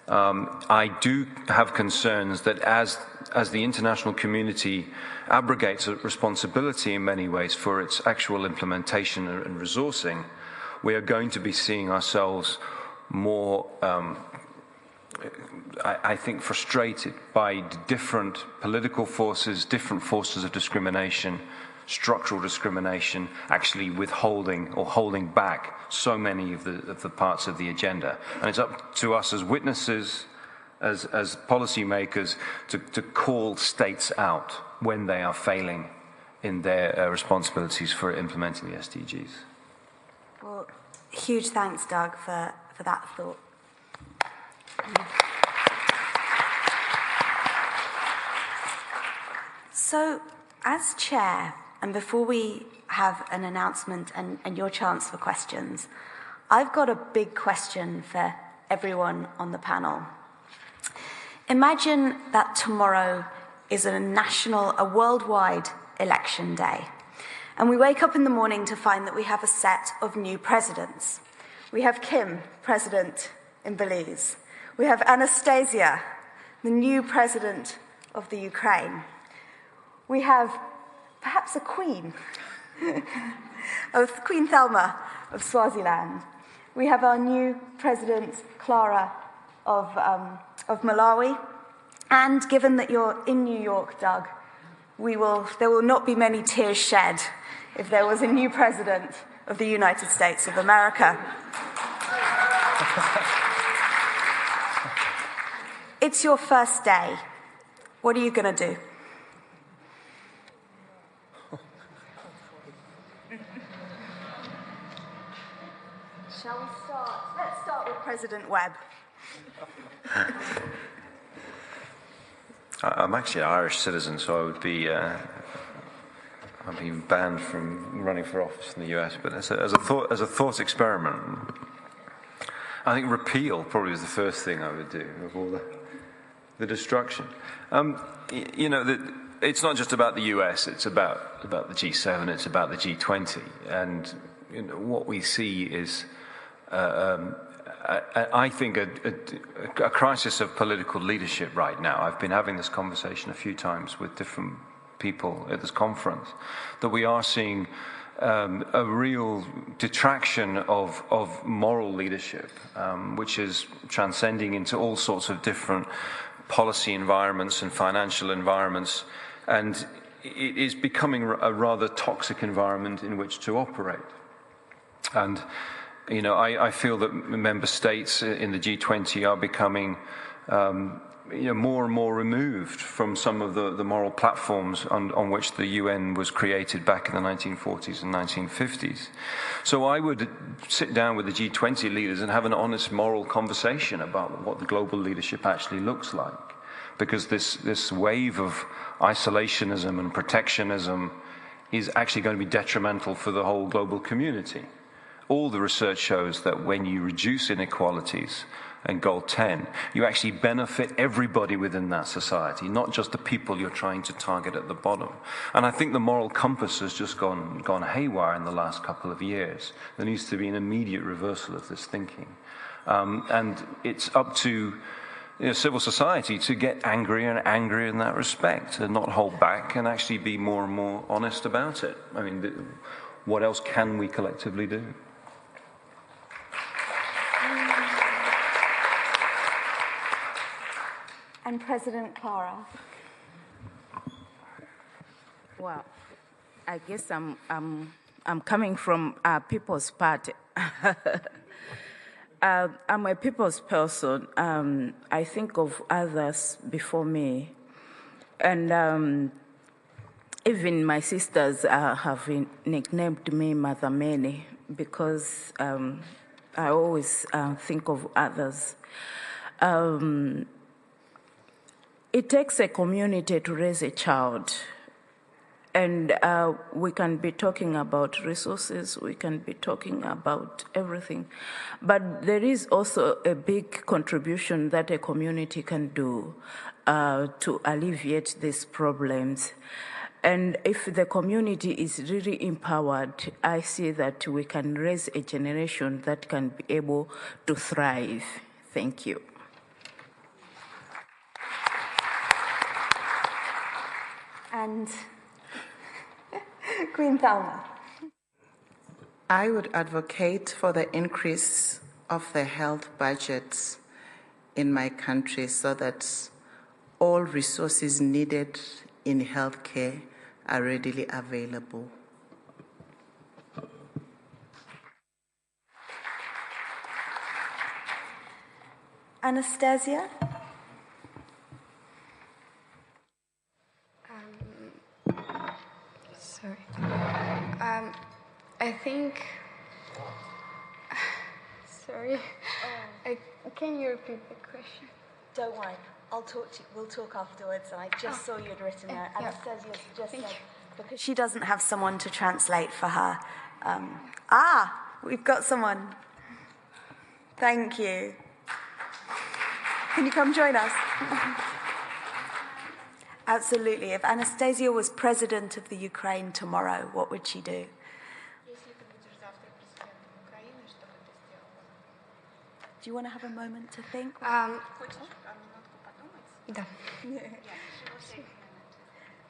I do have concerns that as the international community abrogates a responsibility in many ways for its actual implementation and resourcing, we are going to be seeing ourselves more, I think, frustrated by different political forces, different forces of discrimination, structural discrimination, actually withholding or holding back so many of the parts of the agenda. And it's up to us as witnesses, as policymakers, to call states out when they are failing in their responsibilities for implementing the SDGs. Well, huge thanks, Doug, for that thought. So, as chair, and before we have an announcement and your chance for questions, I've got a big question for everyone on the panel. Imagine that tomorrow is a worldwide election day. And we wake up in the morning to find that we have a set of new presidents. We have Kim, president in Belize. We have Anastasia, the new president of the Ukraine. We have perhaps a queen, of Queen Thelma of Swaziland. We have our new president, Clara, of Malawi. And given that you're in New York, Doug, there will not be many tears shed if there was a new president of the United States of America. It's your first day. What are you going to do? Shall we start? Let's start with President Webb. I'm actually an Irish citizen, so I would be I'd be banned from running for office in the US. But as a thought experiment, I think repeal probably is the first thing I would do of all the destruction. It's not just about the US; it's about the G7, it's about the G20, and what we see is, I think, a crisis of political leadership right now. I've been having this conversation a few times with different people at this conference, that we are seeing a real detraction of moral leadership, which is transcending into all sorts of different policy environments and financial environments, and it is becoming a rather toxic environment in which to operate. And I feel that member states in the G20 are becoming more and more removed from some of the moral platforms on which the UN was created back in the 1940s and 1950s. So I would sit down with the G20 leaders and have an honest moral conversation about what the global leadership actually looks like. Because this wave of isolationism and protectionism is actually going to be detrimental for the whole global community. All the research shows that when you reduce inequalities, and Goal 10, you actually benefit everybody within that society, not just the people you're trying to target at the bottom. And I think the moral compass has just gone haywire in the last couple of years. There needs to be an immediate reversal of this thinking. And it's up to civil society to get angrier and angrier in that respect, and not hold back, and actually be more and more honest about it. I mean, what else can we collectively do? And President Clara. Well, I guess I'm coming from People's Party. I'm a people's person. I think of others before me, and even my sisters have nicknamed me Mother Many, because I always think of others. It takes a community to raise a child, and we can be talking about resources, we can be talking about everything, but there is also a big contribution that a community can do to alleviate these problems. And if the community is really empowered, I see that we can raise a generation that can be able to thrive. Thank you. And Queen Thelma. I would advocate for the increase of the health budgets in my country so that all resources needed in healthcare are readily available. Anastasia? Sorry. I think. Sorry. Can you repeat the question? Don't worry. I'll talk to you. We'll talk afterwards. And I just saw you'd written it. Yeah. Anastasia's just said, because she doesn't have someone to translate for her. We've got someone. Thank you. Can you come join us? Absolutely. If Anastasia was president of the Ukraine tomorrow, what would she do? Do you want to have a moment to think? Да.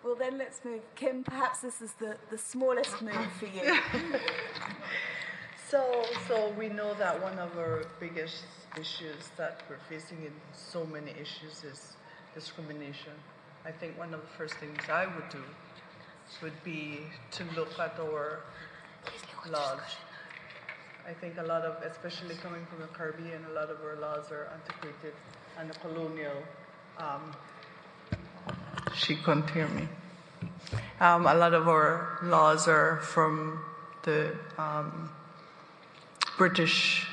Well, then let's move. Kim, perhaps this is the smallest move for you. So we know that one of our biggest issues that we're facing in so many issues is discrimination. I think one of the first things I would do would be to look at our laws. I think a lot of, especially coming from the Caribbean, a lot of our laws are antiquated and colonial. She couldn't hear me. A lot of our laws are from the British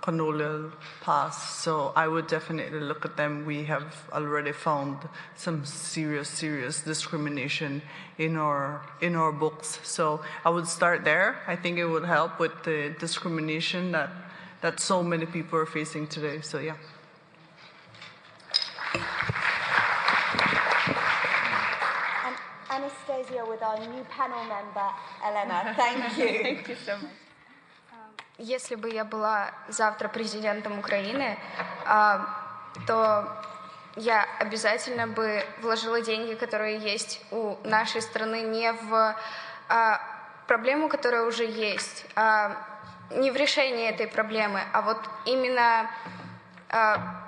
colonial past, so I would definitely look at them. We have already found some serious discrimination in our books, so I would start there. I think it would help with the discrimination that so many people are facing today. So yeah. Anastasia with our new panel member, Elena. Thank you. Thank you so much. Если бы я была завтра президентом Украины, то я обязательно бы вложила деньги, которые есть у нашей страны, не в проблему, которая уже есть, не в решении этой проблемы, а вот именно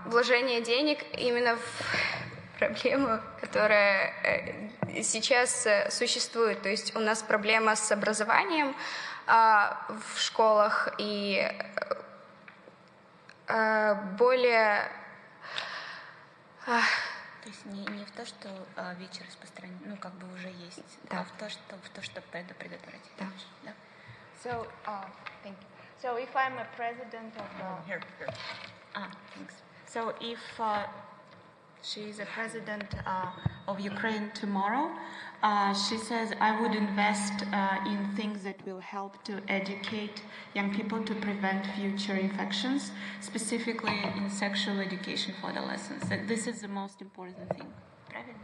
вложение денег именно в проблему, которая сейчас существует. То есть у нас проблема с образованием в школах и более... То есть не в то, что ВИЧ распространен, ну как бы уже есть, да, а в то, что предотвратить. Да. Да. So, thank you. So if I'm a president of... Here. Thanks. So if she is a president of Ukraine tomorrow, she says, I would invest in things that will help to educate young people to prevent future infections, specifically in sexual education for adolescents. That this is the most important thing. Правильно?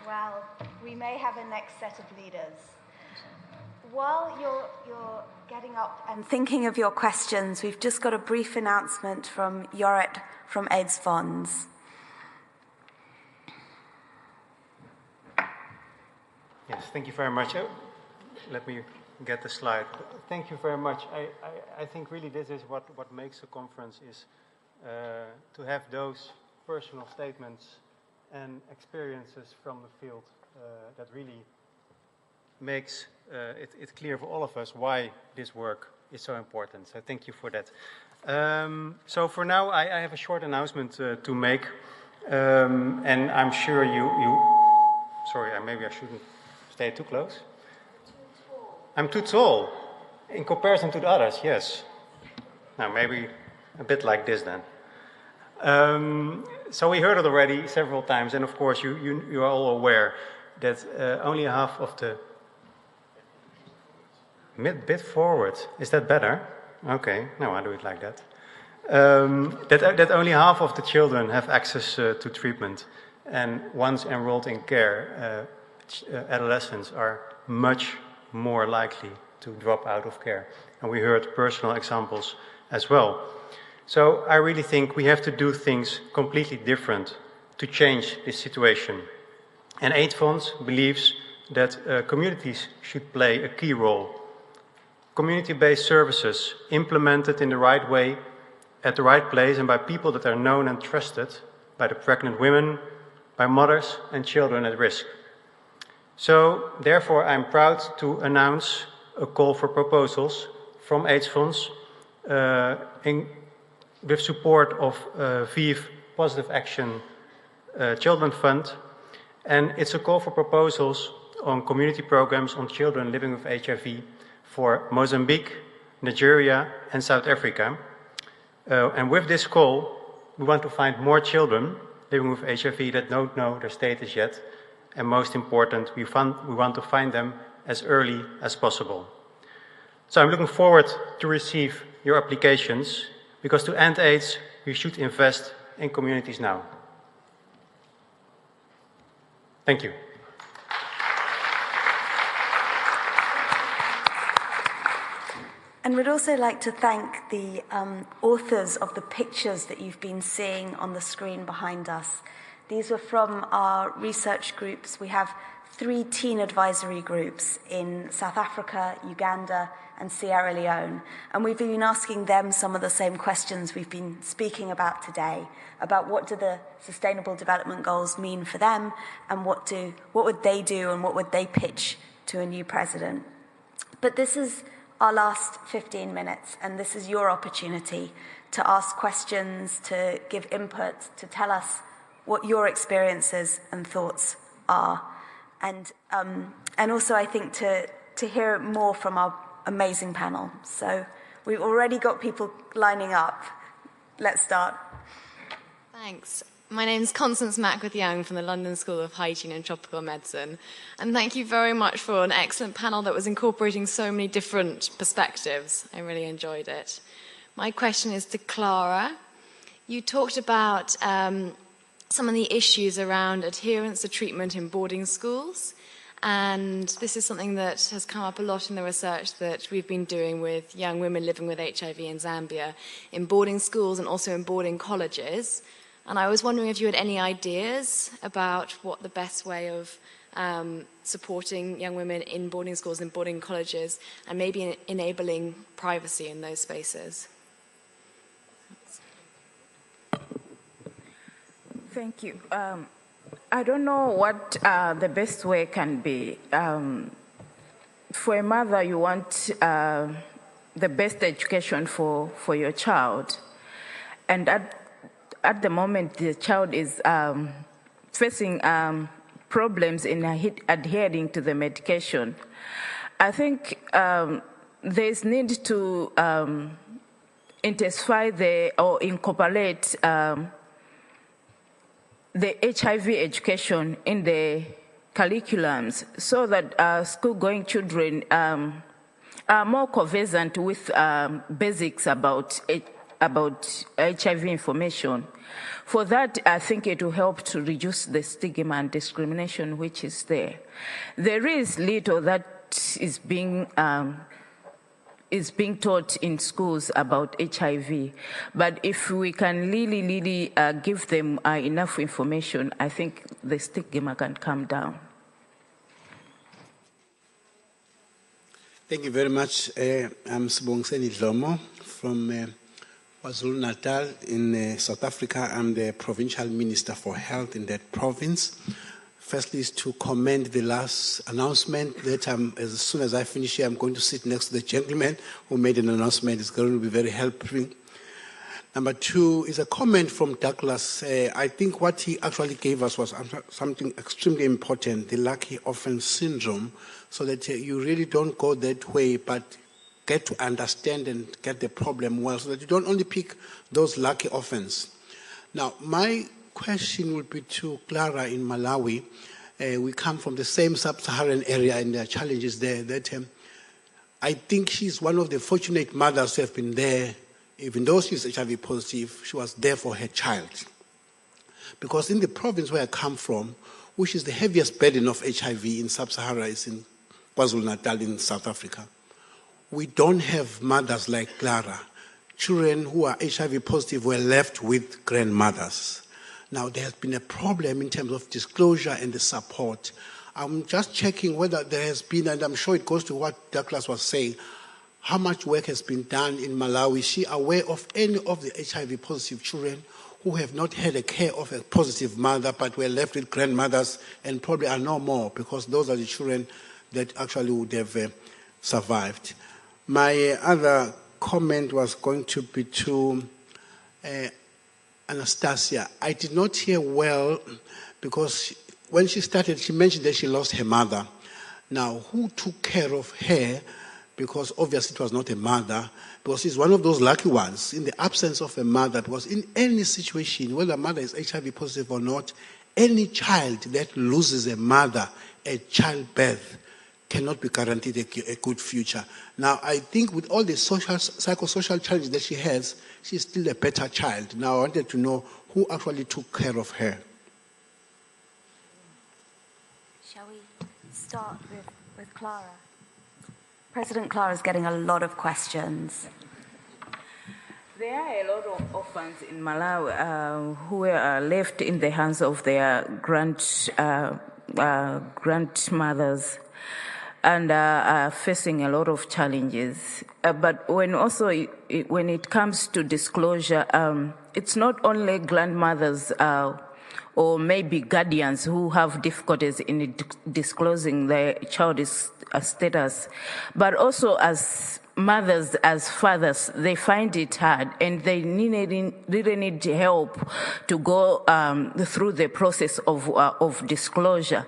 Well, we may have a next set of leaders. While you're getting up and thinking of your questions, we've just got a brief announcement from Jorrit from AIDS Fonds. Yes, thank you very much. Let me get the slide. Thank you very much. I think really this is what makes a conference is to have those personal statements and experiences from the field that really makes it clear for all of us why this work is so important. So thank you for that. So for now, I have a short announcement to make. And I'm sure you sorry, maybe I shouldn't stay too close. I'm too tall in comparison to the others, yes. Now maybe a bit like this then. So we heard it already several times, and of course you are all aware that only half of the bit forward. Is that better? Okay, no, I do it like that. That only half of the children have access to treatment, and once enrolled in care, adolescents are much more likely to drop out of care. And we heard personal examples as well. So I really think we have to do things completely different to change this situation. And AIDS Fonds believes that communities should play a key role. Community-based services implemented in the right way, at the right place, and by people that are known and trusted by the pregnant women, by mothers and children at risk. So, therefore, I'm proud to announce a call for proposals from AIDS Fonds with support of VIV Positive Action Children Fund. And it's a call for proposals on community programs on children living with HIV for Mozambique, Nigeria, and South Africa. And with this call, we want to find more children living with HIV that don't know their status yet. And most important, we want to find them as early as possible. So I'm looking forward to receive your applications, because to end AIDS, we should invest in communities now. Thank you. And we'd also like to thank the authors of the pictures that you've been seeing on the screen behind us. These were from our research groups. We have 3 teen advisory groups in South Africa, Uganda, and Sierra Leone. And we've been asking them some of the same questions we've been speaking about today, about what do the Sustainable Development Goals mean for them, and what would they do and what would they pitch to a new president. But this is our last 15 minutes, and this is your opportunity to ask questions, to give input, to tell us what your experiences and thoughts are. And also, I think, to hear more from our amazing panel. So we've already got people lining up. Let's start. Thanks. My name's Constance Mackworth-Young from the London School of Hygiene and Tropical Medicine. And thank you very much for an excellent panel that was incorporating so many different perspectives. I really enjoyed it. My question is to Clara. You talked about some of the issues around adherence to treatment in boarding schools. And this is something that has come up a lot in the research that we've been doing with young women living with HIV in Zambia, in boarding schools and also in boarding colleges. And I was wondering if you had any ideas about what the best way of supporting young women in boarding schools and boarding colleges, and maybe enabling privacy in those spaces. Thank you. I don't know what the best way can be. For a mother, you want the best education for your child. And at the moment, the child is facing problems in adhering to the medication. I think there's need to intensify or incorporate the HIV education in the curriculums so that school-going children are more conversant with basics about HIV information. For that, I think it will help to reduce the stigma and discrimination which is there. There is little that is being taught in schools about HIV, but if we can really give them enough information, I think the stigma can come down. Thank you very much. I'm Sibongiseni Dlomo from KwaZulu-Natal in South Africa. I'm the Provincial Minister for Health in that province. Firstly is to commend the last announcement that as soon as I finish here, I'm going to sit next to the gentleman who made an announcement. It's going to be very helpful. Number two is a comment from Douglas. I think what he actually gave us was something extremely important, the lucky orphan syndrome, so that you really don't go that way, but get to understand and get the problem well, so that you don't only pick those lucky orphans. Now, my question would be to Clara in Malawi. We come from the same sub-Saharan area, and there are challenges there. That I think she's one of the fortunate mothers who have been there. Even though she's HIV positive, she was there for her child. Because in the province where I come from, which is the heaviest burden of HIV in sub-Sahara, is in KwaZulu-Natal in South Africa, we don't have mothers like Clara. Children who are HIV positive were left with grandmothers. Now, there has been a problem in terms of disclosure and the support. I'm just checking whether there has been, and I'm sure it goes to what Douglas was saying, how much work has been done in Malawi. Is she aware of any of the HIV positive children who have not had a care of a positive mother but were left with grandmothers and probably are no more, because those are the children that actually would have survived. My other comment was going to be to Anastasia. I did not hear well because when she started, she mentioned that she lost her mother. Now, who took care of her? Because obviously it was not a mother, because she's one of those lucky ones in the absence of a mother, because in any situation, whether a mother is HIV positive or not, any child that loses a mother at childbirth cannot be guaranteed a good future. Now, I think with all the psychosocial challenges that she has, she's still a better child. Now, I wanted to know who actually took care of her. Shall we start with Clara? President Clara is getting a lot of questions. There are a lot of orphans in Malawi who are left in the hands of their grandmothers and are facing a lot of challenges. But when it comes to disclosure, it's not only grandmothers or maybe guardians who have difficulties in disclosing their child's status, but also as mothers, as fathers, they find it hard and they really need help to go through the process of disclosure.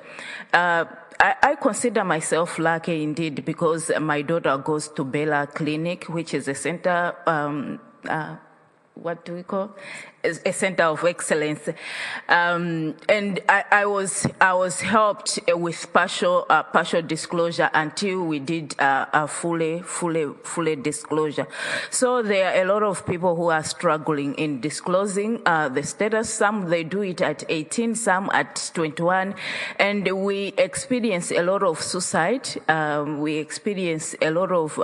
I consider myself lucky indeed because my daughter goes to Bela Clinic, which is a center what do we call a center of excellence, and I was helped with partial disclosure until we did a fully disclosure. So there are a lot of people who are struggling in disclosing the status. Some they do it at 18, some at 21, and we experience a lot of suicide. We experience a lot of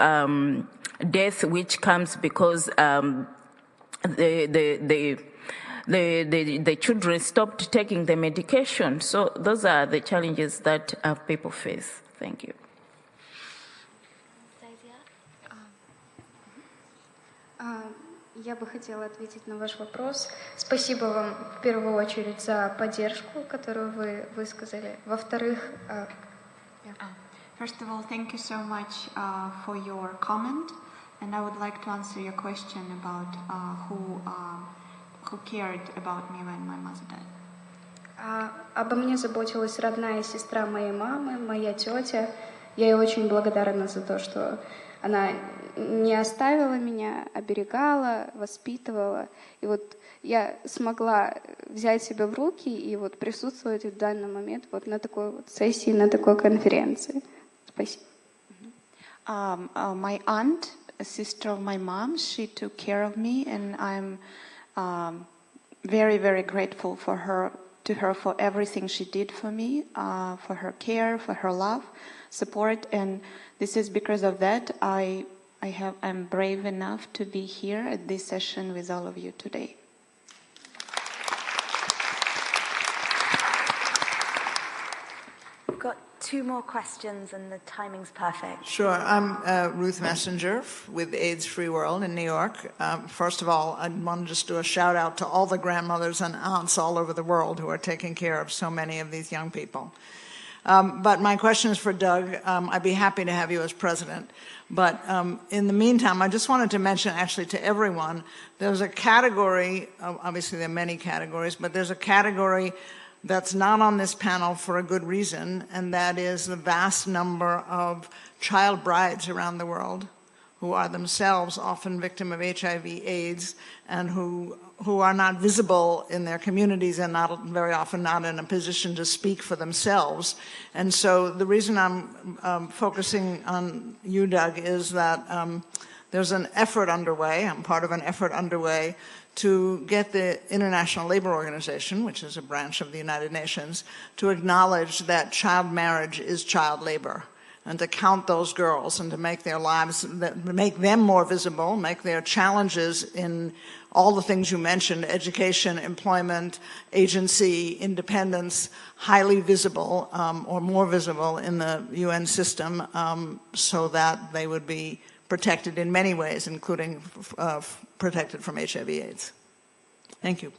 death, which comes because the children stopped taking the medication. So those are the challenges that people face. Thank you. Я бы хотела ответить на ваш вопрос. Спасибо вам в первую очередь за поддержку, которую вы высказали. Во-вторых, First of all, thank you so much for your comment, and I would like to answer your question about who cared about me when my mother died. Обо мне заботилась родная сестра моей мамы, моя тетя. Я ей очень благодарна за то, что она не оставила меня, оберегала, воспитывала. И вот я смогла взять себя в руки и вот присутствовать в данный момент вот на такой вот сессии, на такой конференции. Спасибо. My aunt, a sister of my mom, she took care of me, and I'm very, very grateful to her for everything she did for me, for her care, for her love, support, and this is because of that I'm brave enough to be here at this session with all of you today. We've got 2 more questions and the timing's perfect. Sure. I'm Ruth Messenger with AIDS Free World in New York. First of all, I want to just do a shout out to all the grandmothers and aunts all over the world who are taking care of so many of these young people. But my question is for Doug. I'd be happy to have you as president. But in the meantime, I just wanted to mention actually to everyone, there's a category, obviously there are many categories, but there's a category that's not on this panel for a good reason, and that is the vast number of child brides around the world who are themselves often victim of HIV/AIDS and who are not visible in their communities and not very often not in a position to speak for themselves. And so the reason I'm focusing on you, Doug, is that there's an effort underway, I'm part of an effort underway, to get the International Labor Organization, which is a branch of the United Nations, to acknowledge that child marriage is child labor, and to count those girls and to make their lives, make them more visible, make their challenges in all the things you mentioned, education, employment, agency, independence, highly visible or more visible in the UN system so that they would be protected in many ways, including protected from HIV/AIDS. Thank you.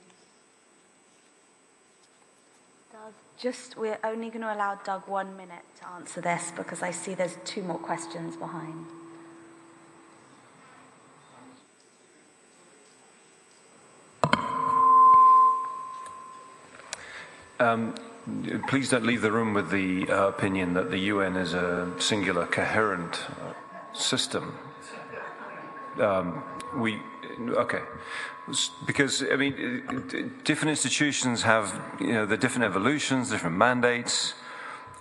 We're only going to allow Doug 1 minute to answer this because I see there's 2 more questions behind. Please don't leave the room with the opinion that the UN is a singular, coherent system. Because I mean, different institutions have the different evolutions, different mandates.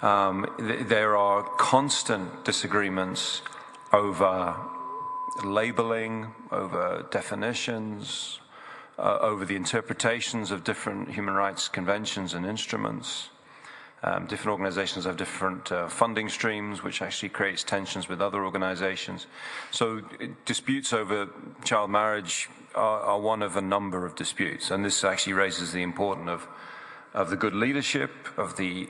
There are constant disagreements over labeling, over definitions, over the interpretations of different human rights conventions and instruments. Different organizations have different funding streams, which actually creates tensions with other organizations. So disputes over child marriage are one of a number of disputes, and this actually raises the importance of the good leadership of the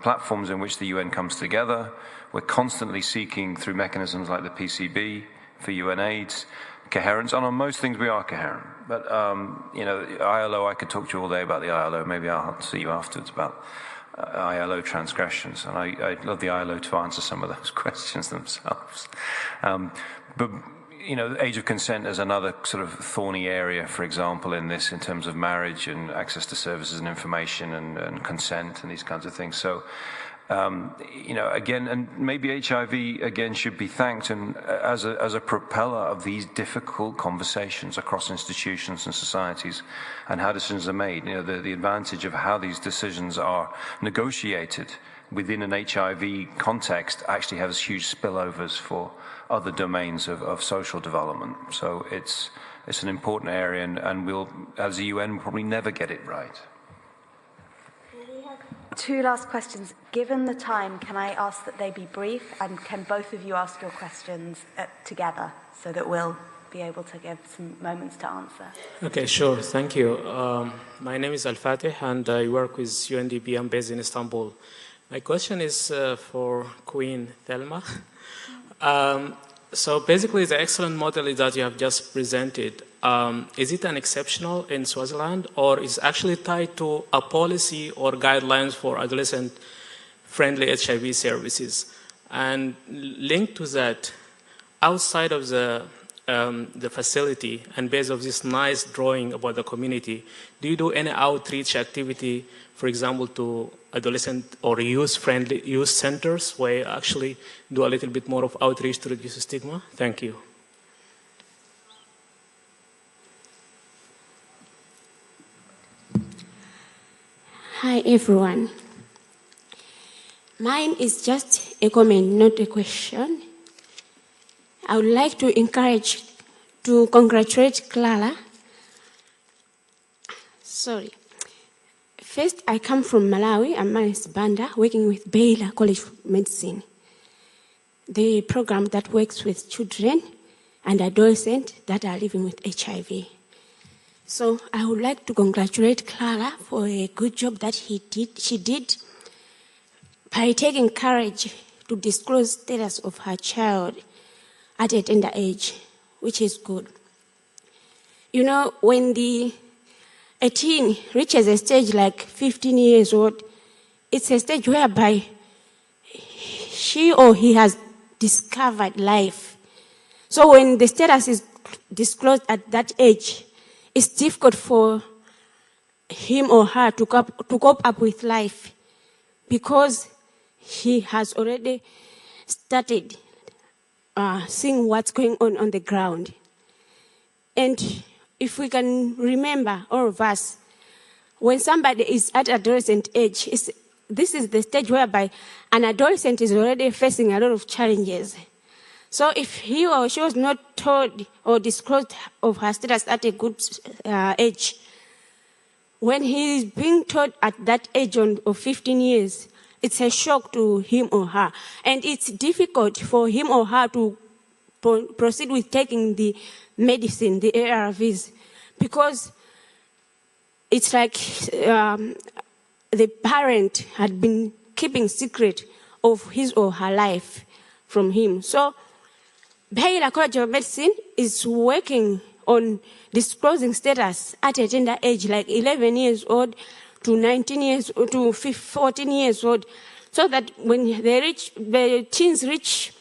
platforms in which the UN comes together. We're constantly seeking through mechanisms like the PCB for UNAIDS coherence, and on most things we are coherent. But ILO, I could talk to you all day about the ILO. Maybe I'll see you afterwards about ILO transgressions, and I'd love the ILO to answer some of those questions themselves. But age of consent is another sort of thorny area, for example, in this, in terms of marriage and access to services and information and consent and these kinds of things. So Again, and maybe HIV again should be thanked and as a propeller of these difficult conversations across institutions and societies, and how decisions are made. The advantage of how these decisions are negotiated within an HIV context actually has huge spillovers for other domains of social development. So it's an important area, and we'll, as the UN, probably never get it right. Two last questions. Given the time, can I ask that they be brief, and can both of you ask your questions together so that we'll be able to give some moments to answer? Okay, sure. Thank you. My name is Al-Fatih, and I work with UNDP. I'm based in Istanbul. My question is for Queen Thelma. So basically, the excellent model that you have just presented, is it an exceptional in Swaziland, or is it actually tied to a policy or guidelines for adolescent-friendly HIV services? And linked to that, outside of the facility, and based on this nice drawing about the community, do you do any outreach activity, for example, to adolescent or youth-friendly youth centers, where you actually do a little bit more of outreach to reduce stigma? Thank you. Hi, everyone. Mine is just a comment, not a question. I would like to congratulate Clara. Sorry. First, I come from Malawi. I'm Manis Banda, working with Baylor College of Medicine, the program that works with children and adolescents that are living with HIV. So I would like to congratulate Clara for a good job that she did by taking courage to disclose status of her child at a tender age, which is good. You know, when a teen reaches a stage like 15 years old, it's a stage whereby she or he has discovered life. So when the status is disclosed at that age, it's difficult for him or her to cope up with life, because he has already started seeing what's going on the ground. And if we can remember, all of us, when somebody is at adolescent age, this is the stage whereby an adolescent is already facing a lot of challenges. So if he or she was not told or disclosed of her status at a good age, when he is being told at that age of 15 years, it's a shock to him or her. And it's difficult for him or her to proceed with taking the medicine, the ARVs, because it's like the parent had been keeping secret of his or her life from him. So Baylor College of Medicine is working on disclosing status at a tender age, like 11 years old to 19 years old to 14 years old, so that when the teens reach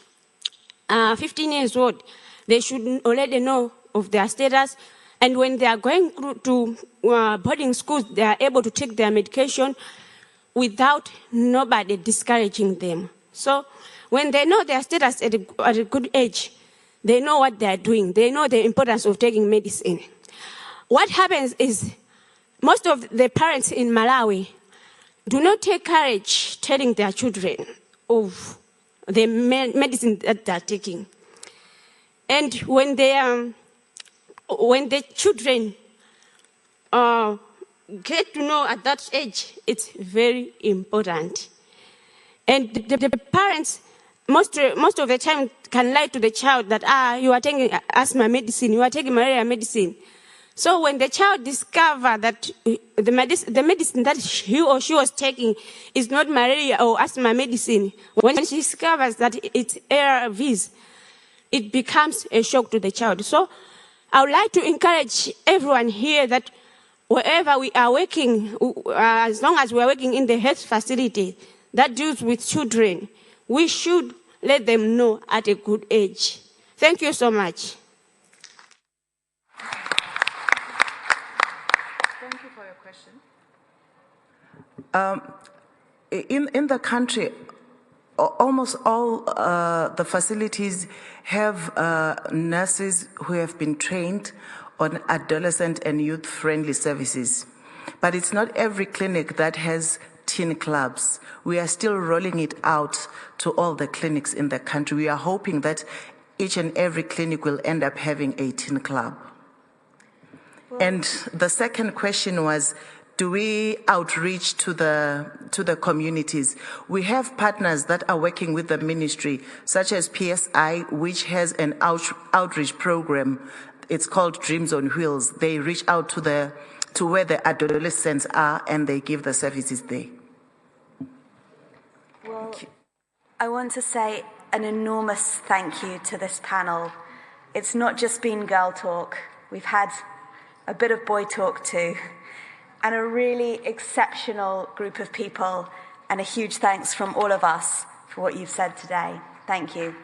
15 years old, they should already know of their status. And when they are going to boarding schools, they are able to take their medication without nobody discouraging them. So when they know their status at a good age, they know what they are doing. They know the importance of taking medicine. What happens is most of the parents in Malawi do not take courage telling their children of the medicine that they are taking. And when the children get to know at that age, it's very important. And the parents, most of the time, can lie to the child that, you are taking asthma medicine, you are taking malaria medicine. So when the child discovers that the medicine that he or she was taking is not malaria or asthma medicine, when she discovers that it's ARVs, it becomes a shock to the child. So I would like to encourage everyone here that wherever we are working, as long as we are working in the health facility that deals with children, we should let them know at a good age. Thank you so much. Thank you for your question. in the country, almost all the facilities have nurses who have been trained on adolescent and youth-friendly services. But it's not every clinic that has teen clubs. We are still rolling it out to all the clinics in the country. We are hoping that each and every clinic will end up having a teen club. And the second question was, do we outreach to the communities? We have partners that are working with the ministry, such as PSI, which has an outreach program. It's called Dreams on Wheels. They reach out to where the adolescents are, and they give the services there. Well, I want to say an enormous thank you to this panel. It's not just been girl talk. We've had a bit of boy talk too, and a really exceptional group of people, and a huge thanks from all of us for what you've said today. Thank you.